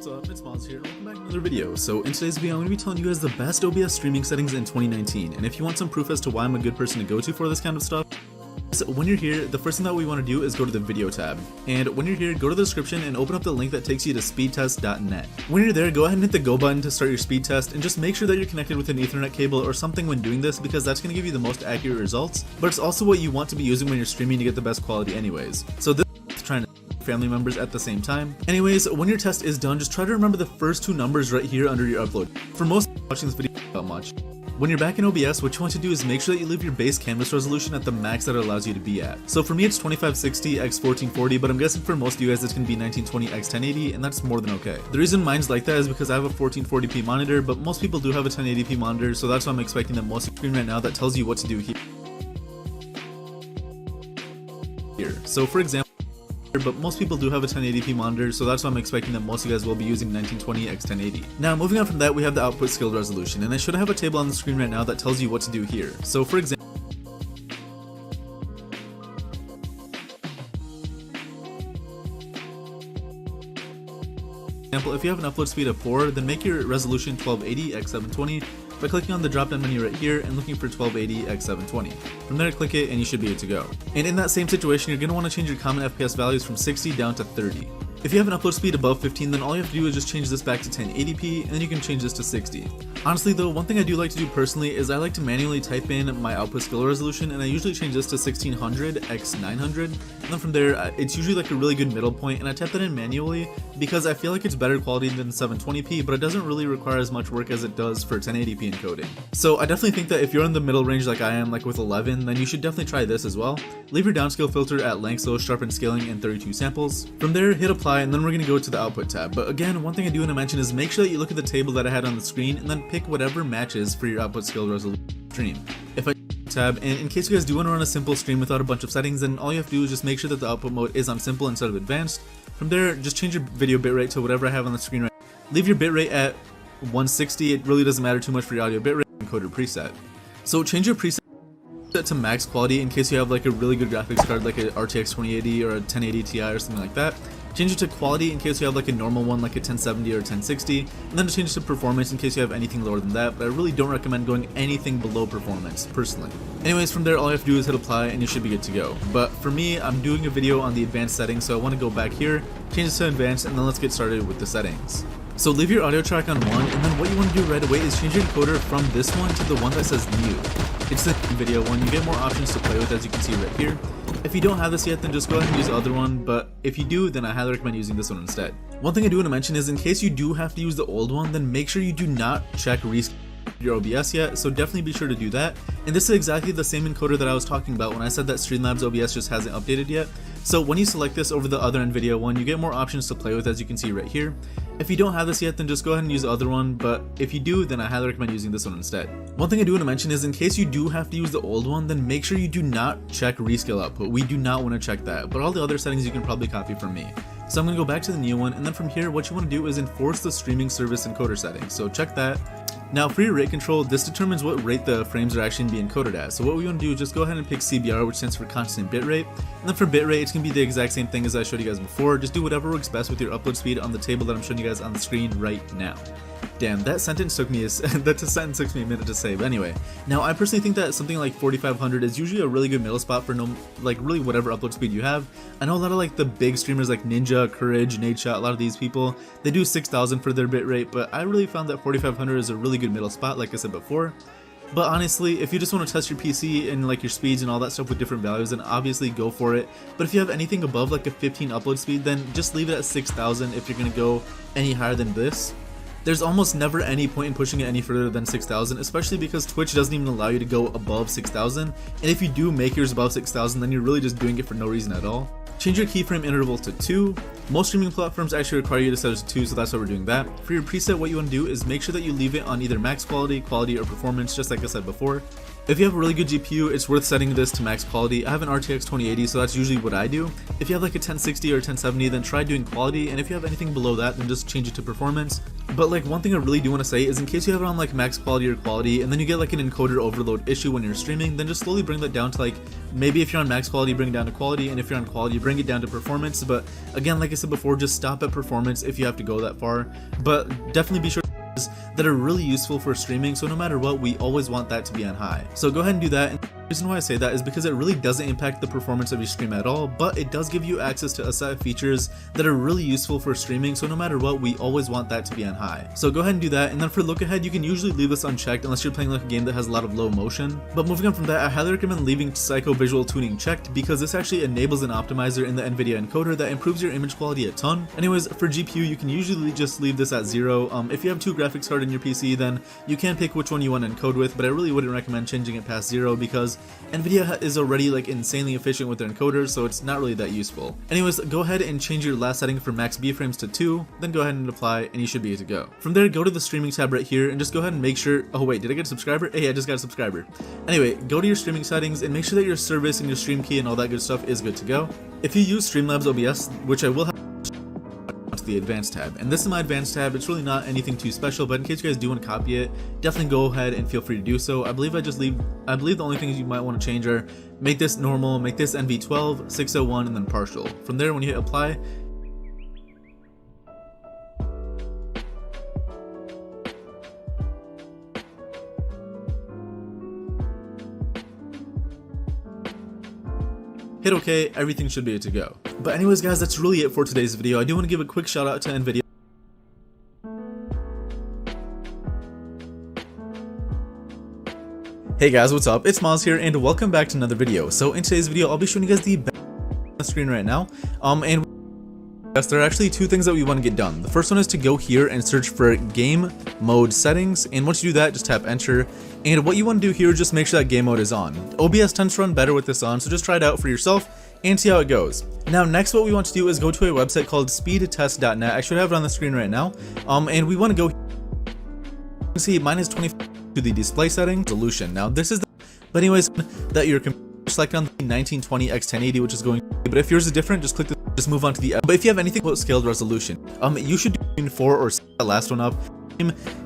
what's up? It's Moz here, and welcome back to another video. So in today's video, I'm going to be telling you guys the best OBS streaming settings in 2019, and if you want some proof as to why I'm a good person to go to for this kind of stuff, so when you're here, the first thing that we want to do is go to the video tab, and when you're here, go to the description and open up the link that takes you to speedtest.net. When you're there, go ahead and hit the go button to start your speed test, and just make sure that you're connected with an Ethernet cable or something when doing this, because that's going to give you the most accurate results, but it's also what you want to be using when you're streaming to get the best quality anyways. So this is trying to family members at the same time. Anyways, when your test is done, just try to remember the first two numbers right here under your upload. For most watching this video, not much. When you're back in OBS, what you want to do is make sure that you leave your base canvas resolution at the max that it allows you to be at. So for me, it's 2560 x 1440, but I'm guessing for most of you guys it's going to be 1920 x 1080, and that's more than okay. The reason mine's like that is because I have a 1440p monitor, but most people do have a 1080p monitor, so that's why I'm expecting that most of the screen right now that tells you what to do here. So for example, but most people do have a 1080p monitor, so that's why I'm expecting that most of you guys will be using 1920 x 1080. Now moving on from that, we have the output scale resolution, and I should have a table on the screen right now that tells you what to do here. So for example, if you have an upload speed of 4, then make your resolution 1280 x 720 by clicking on the drop down menu right here and looking for 1280 x 720. From there, click it and you should be good to go. And in that same situation, you're going to want to change your common FPS values from 60 down to 30. If you have an upload speed above 15, then all you have to do is just change this back to 1080p, and then you can change this to 60. Honestly though, one thing I do like to do personally is I like to manually type in my output scale resolution, and I usually change this to 1600 x 900, and then from there, it's usually like a really good middle point, and I type that in manually because I feel like it's better quality than 720p, but it doesn't really require as much work as it does for 1080p encoding. So I definitely think that if you're in the middle range like I am, like with 11, then you should definitely try this as well. Leave your downscale filter at length, so sharpen scaling and 32 samples. From there, hit apply, and then we're going to go to the output tab. But again, one thing I do want to mention is make sure that you look at the table that I had on the screen and then pick whatever matches for your output scale resolution stream. If I tab, and in case you guys do want to run a simple stream without a bunch of settings, then all you have to do is just make sure that the output mode is on simple instead of advanced. From there, just change your video bitrate to whatever I have on the screen right now. Leave your bitrate at 160, it really doesn't matter too much for your audio bitrate, encoder preset. So change your preset to max quality in case you have like a really good graphics card like a RTX 2080 or a 1080 Ti or something like that. Change it to quality in case you have like a normal one like a 1070 or 1060, and then change it to performance in case you have anything lower than that, but I really don't recommend going anything below performance, personally. Anyways, from there all you have to do is hit apply and you should be good to go. But for me, I'm doing a video on the advanced settings, so I want to go back here, change it to advanced, and then let's get started with the settings. So leave your audio track on 1, and then what you want to do right away is change your encoder from this one to the one that says new. It's the video one, you get more options to play with as you can see right here. If you don't have this yet, then just go ahead and use the other one, but if you do, then I highly recommend using this one instead. One thing I do want to mention is in case you do have to use the old one, then make sure you do not check rescale your OBS yet, so definitely be sure to do that. And this is exactly the same encoder that I was talking about when I said that Streamlabs OBS just hasn't updated yet. So when you select this over the other NVIDIA one, you get more options to play with as you can see right here. If you don't have this yet, then just go ahead and use the other one, but if you do, then I highly recommend using this one instead. One thing I do want to mention is in case you do have to use the old one, then make sure you do not check rescale output. We do not want to check that, but all the other settings you can probably copy from me. So I'm going to go back to the new one, and then from here what you want to do is enforce the streaming service encoder settings, so check that. Now for your rate control, this determines what rate the frames are actually being encoded at. So what we want to do is just go ahead and pick CBR, which stands for constant bitrate. And then for bitrate, it's going to be the exact same thing as I showed you guys before. Just do whatever works best with your upload speed on the table that I'm showing you guys on the screen right now. Damn, that sentence took me a minute to say, but anyway. Now I personally think that something like 4500 is usually a really good middle spot for really whatever upload speed you have. I know a lot of like the big streamers like Ninja, Courage, Nadeshot, a lot of these people, they do 6000 for their bitrate, but I really found that 4500 is a really good middle spot, like I said before. But honestly, if you just want to test your PC and like your speeds and all that stuff with different values, then obviously go for it. But if you have anything above like a 15 upload speed, then just leave it at 6000 if you're going to go any higher than this. There's almost never any point in pushing it any further than 6000, especially because Twitch doesn't even allow you to go above 6000, and if you do make yours above 6000, then you're really just doing it for no reason at all. Change your keyframe interval to 2. Most streaming platforms actually require you to set it to 2, so that's why we're doing that. For your preset, what you want to do is make sure that you leave it on either max quality, quality, or performance, just like I said before. If you have a really good GPU, it's worth setting this to max quality. I have an RTX 2080, so that's usually what I do. If you have like a 1060 or 1070, then try doing quality, and if you have anything below that, then just change it to performance. But like one thing I really do want to say is in case you have it on like max quality or quality, and then you get like an encoder overload issue when you're streaming, then just slowly bring that down to like, maybe if you're on max quality, bring it down to quality, and if you're on quality, bring it down to performance. But again, like I said before, just stop at performance if you have to go that far. But definitely be sure that are really useful for streaming, so no matter what, we always want that to be on high. So go ahead and do that. And the reason why I say that is because it really doesn't impact the performance of your stream at all, but it does give you access to a set of features that are really useful for streaming, so no matter what, we always want that to be on high. So go ahead and do that, and then for look ahead, you can usually leave this unchecked unless you're playing like a game that has a lot of low motion. But moving on from that, I highly recommend leaving psycho visual tuning checked, because this actually enables an optimizer in the NVIDIA encoder that improves your image quality a ton. Anyways, for GPU, you can usually just leave this at 0. If you have 2 graphics cards in your PC, then you can pick which one you want to encode with, but I really wouldn't recommend changing it past 0 because NVIDIA is already like insanely efficient with their encoders, so it's not really that useful. Anyways, go ahead and change your last setting for max B-frames to 2, then go ahead and apply, and you should be good to go. From there, go to the streaming tab right here and just go ahead and make sure, oh wait, did I get a subscriber? Hey, I just got a subscriber. Anyway, go to your streaming settings and make sure that your service and your stream key and all that good stuff is good to go. If you use Streamlabs OBS, which I will have to the advanced tab, and this is my advanced tab. It's really not anything too special, but in case you guys do want to copy it, definitely go ahead and feel free to do so. I believe the only things you might want to change are make this normal, make this NV12, 601, and then partial. From there, when you hit apply, hit OK, everything should be good to go. But anyways guys, that's really it for today's video. I do want to give a quick shout out to NVIDIA. Hey guys, what's up? It's Miles here and welcome back to another video. So in today's video, I'll be showing you guys the best on the screen right now. And yes, there are actually 2 things that we want to get done. The first one is to go here and search for game mode settings, and once you do that, just tap enter. And what you want to do here is just make sure that game mode is on. OBS tends to run better with this on, so just try it out for yourself and see how it goes. Now next, what we want to do is go to a website called speedtest.net. I should have it on the screen right now. And we want to go here. You can see mine is 25 to the display settings resolution. Now this is the, but anyways, that your computer, select on the 1920 x 1080, which is going, but if yours is different, just click this, just move on to the, but if you have anything about scaled resolution, you should do 4 or the last one up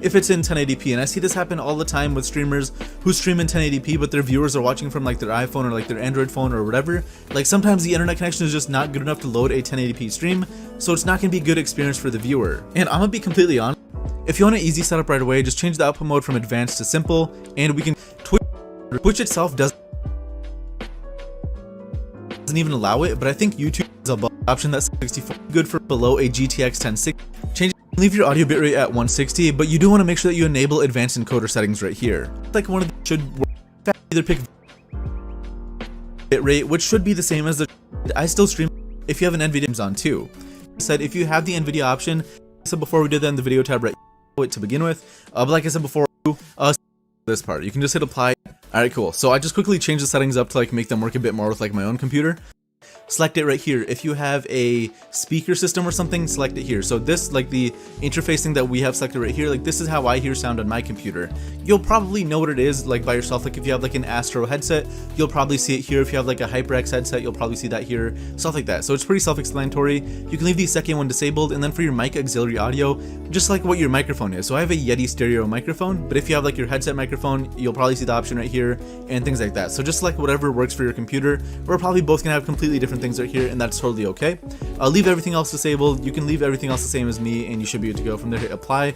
if it's in 1080p. And I see this happen all the time with streamers who stream in 1080p, but their viewers are watching from like their iPhone or like their Android phone or whatever. Like sometimes the internet connection is just not good enough to load a 1080p stream, so it's not going to be a good experience for the viewer. And I'm gonna be completely honest, if you want an easy setup right away, just change the output mode from advanced to simple, and we can Twitch itself doesn't even allow it, but I think YouTube is a option that's 64 good for below a GTX 1060. Leave your audio bitrate at 160, but you do want to make sure that you enable advanced encoder settings right here. Like one of them should work. Either pick bitrate, which should be the same as the I still stream if you have an NVIDIA on too. I said if you have the NVIDIA option, I said before we did that in the video tab right to begin with, but like I said before, this part you can just hit apply. Alright, cool. So I just quickly changed the settings up to like make them work a bit more with like my own computer. Select it right here. If you have a speaker system or something, select it here. So this, like the interfacing that we have selected right here, like this is how I hear sound on my computer. You'll probably know what it is like by yourself. Like if you have like an Astro headset, you'll probably see it here. If you have like a HyperX headset, you'll probably see that here, stuff like that. So it's pretty self-explanatory. You can leave the second one disabled, and then for your mic auxiliary audio, just like what your microphone is. So I have a Yeti stereo microphone, but if you have like your headset microphone, you'll probably see the option right here and things like that. So just select whatever works for your computer. We're probably both gonna have completely different things right here, and that's totally okay. I'll leave everything else disabled. You can leave everything else the same as me, and you should be good to go. From there, hit apply.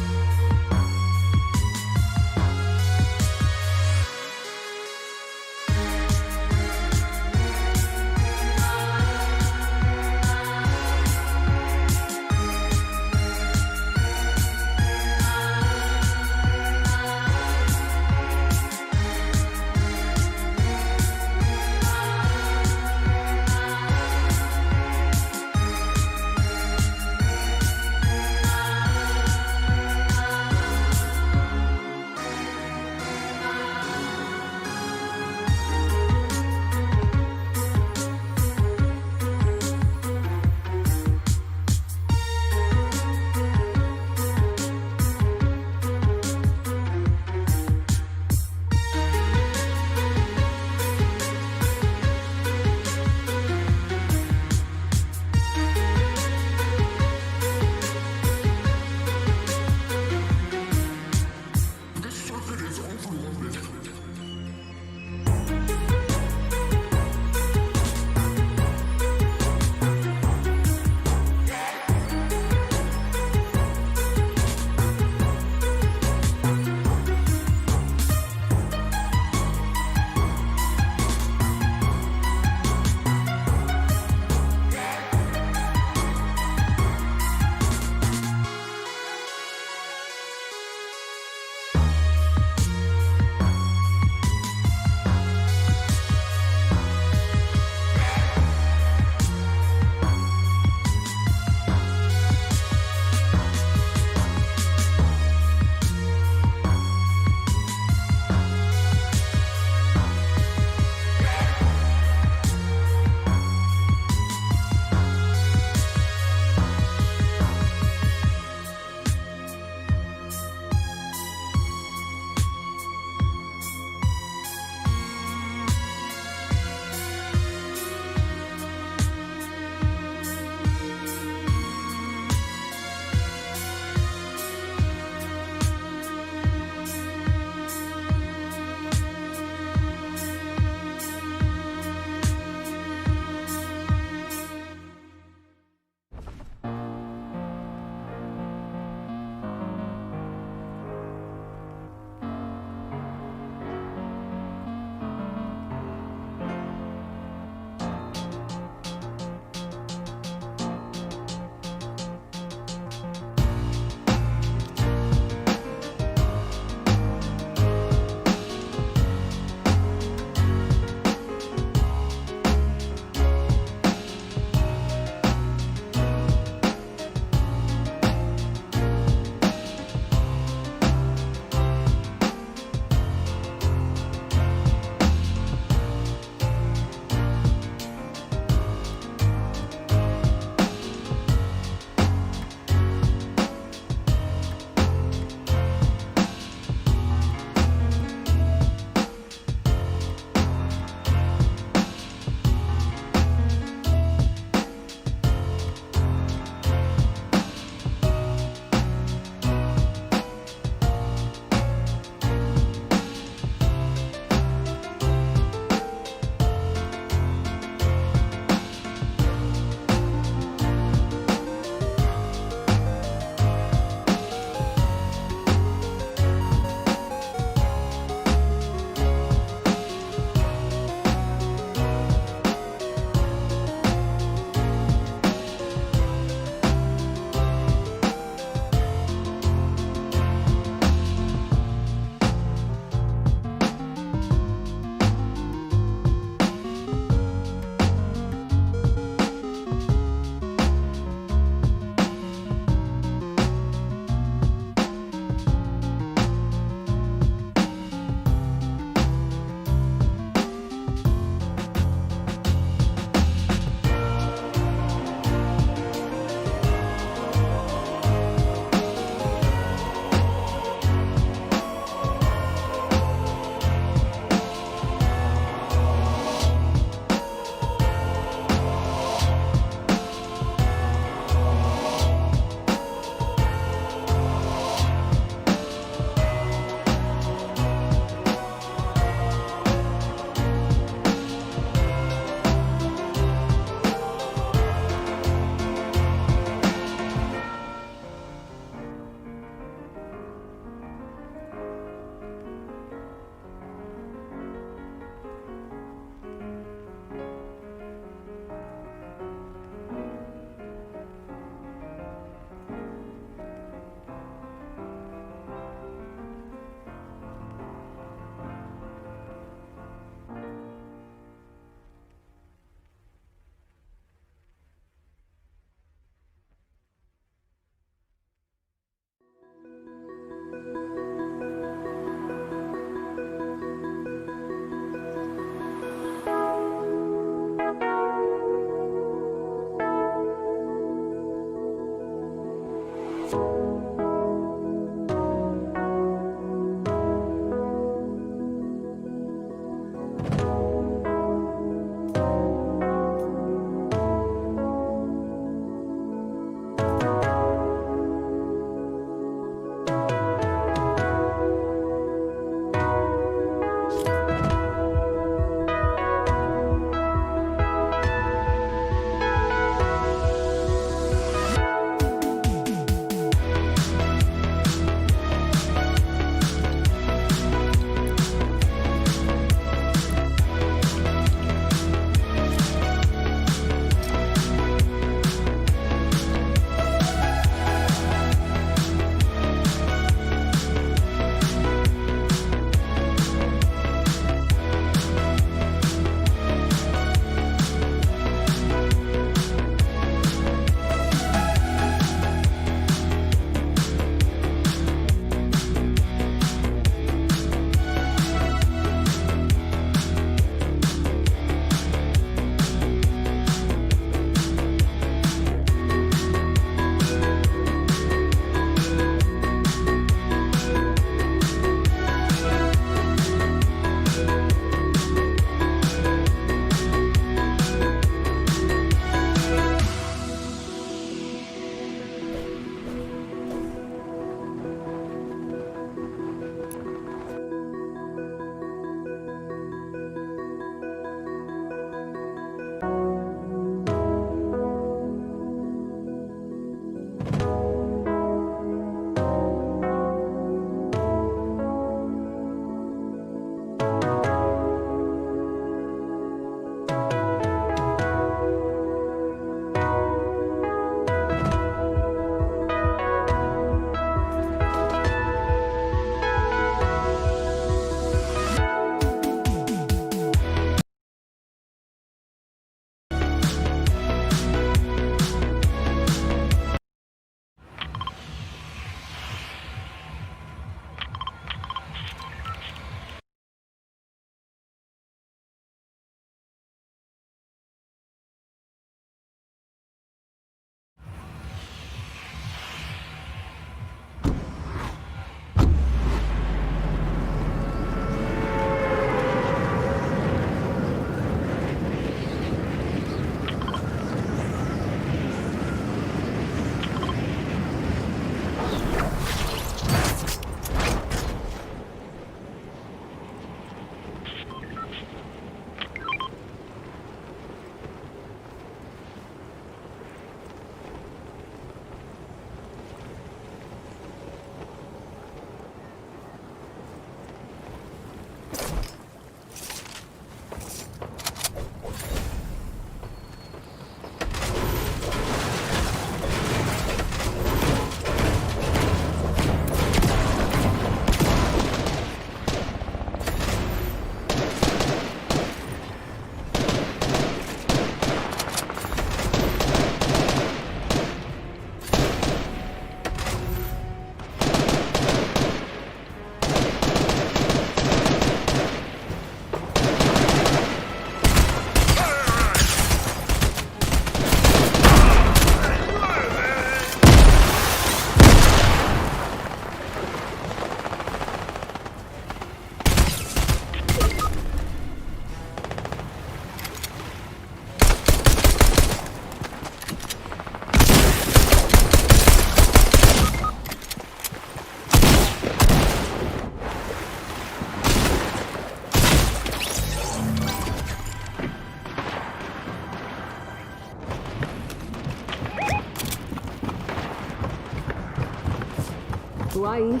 flying.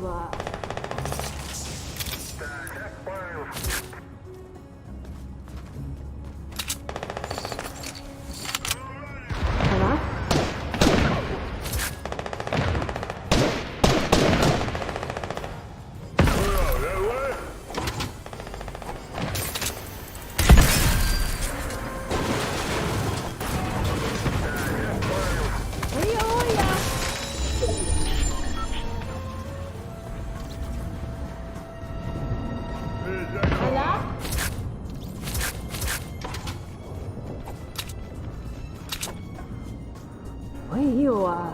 わ。没有啊。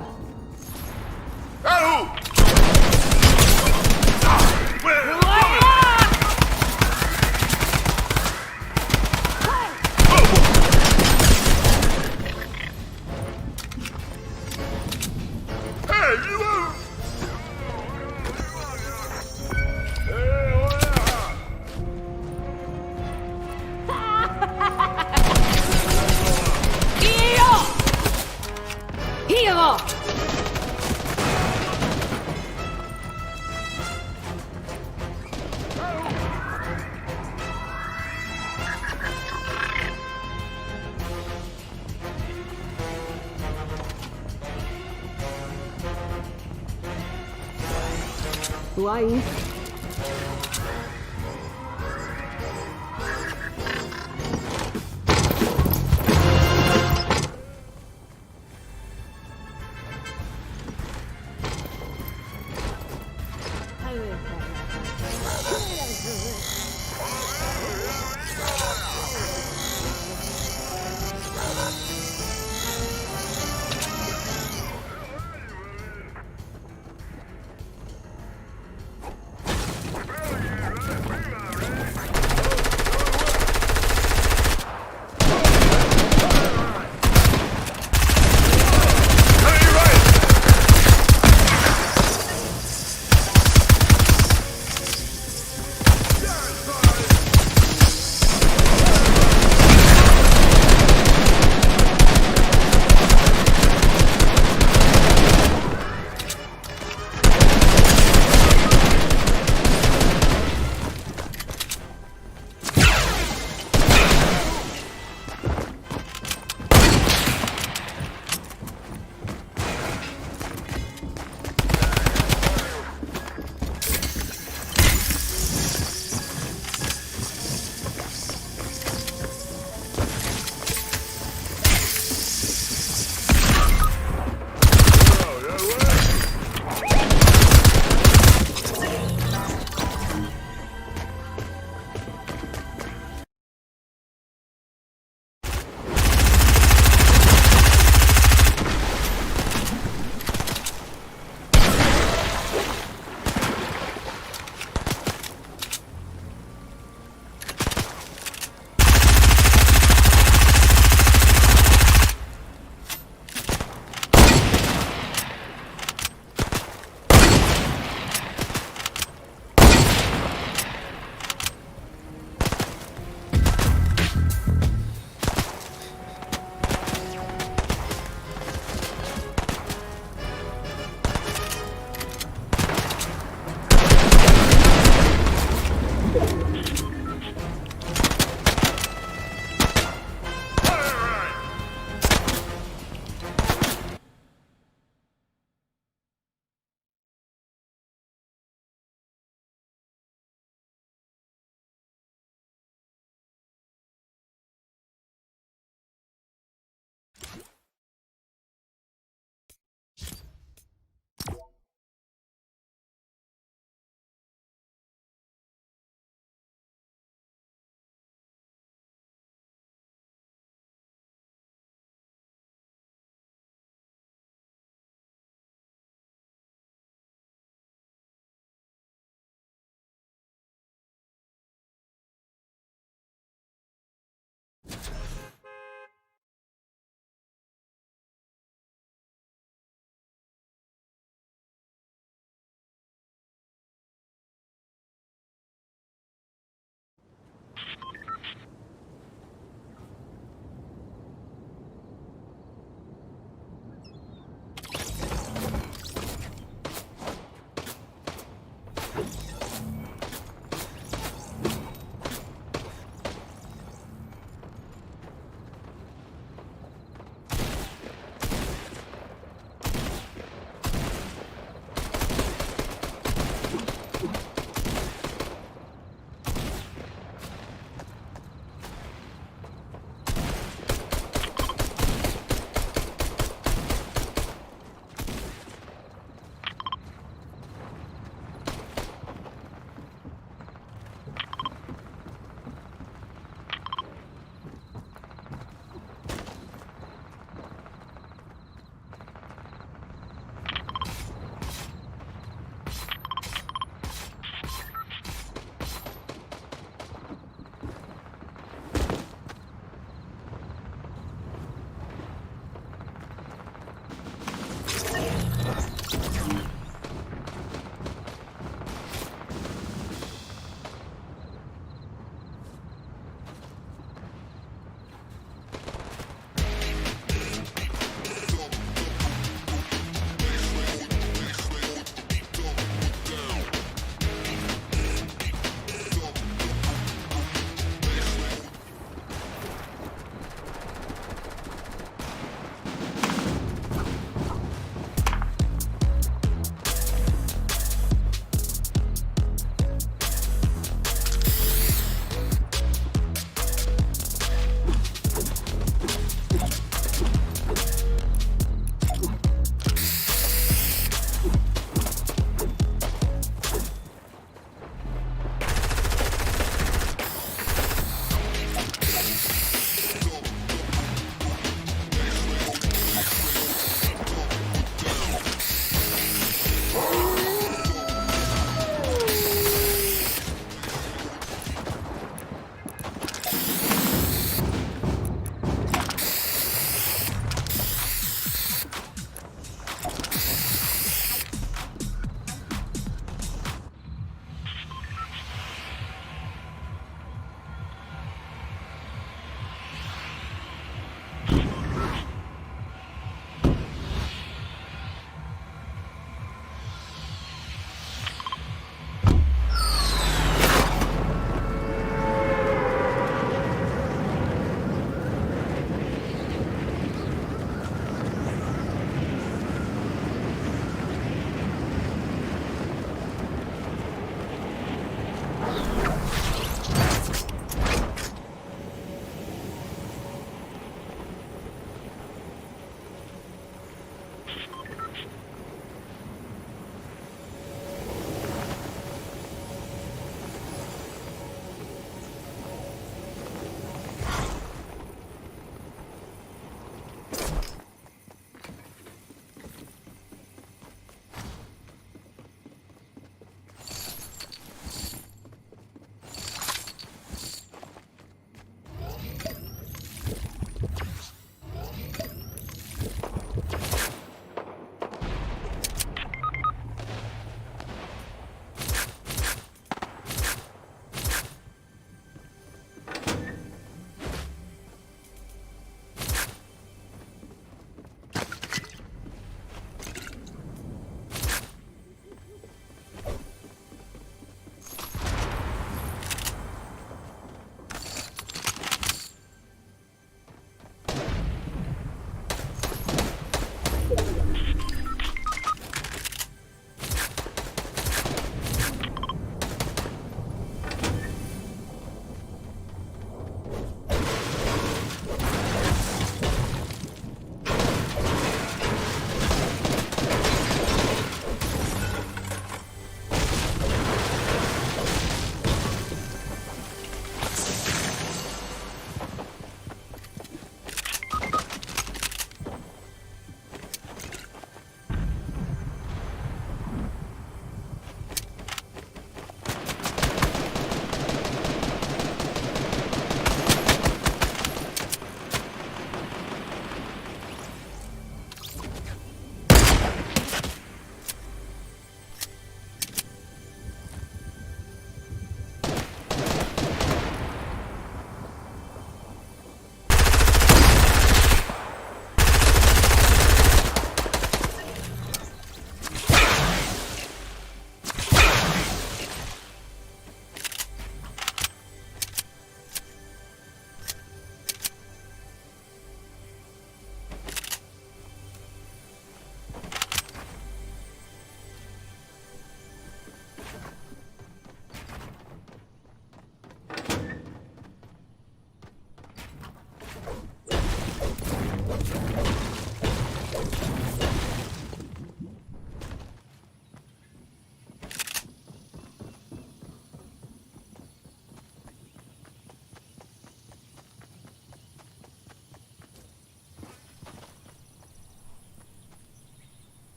Why?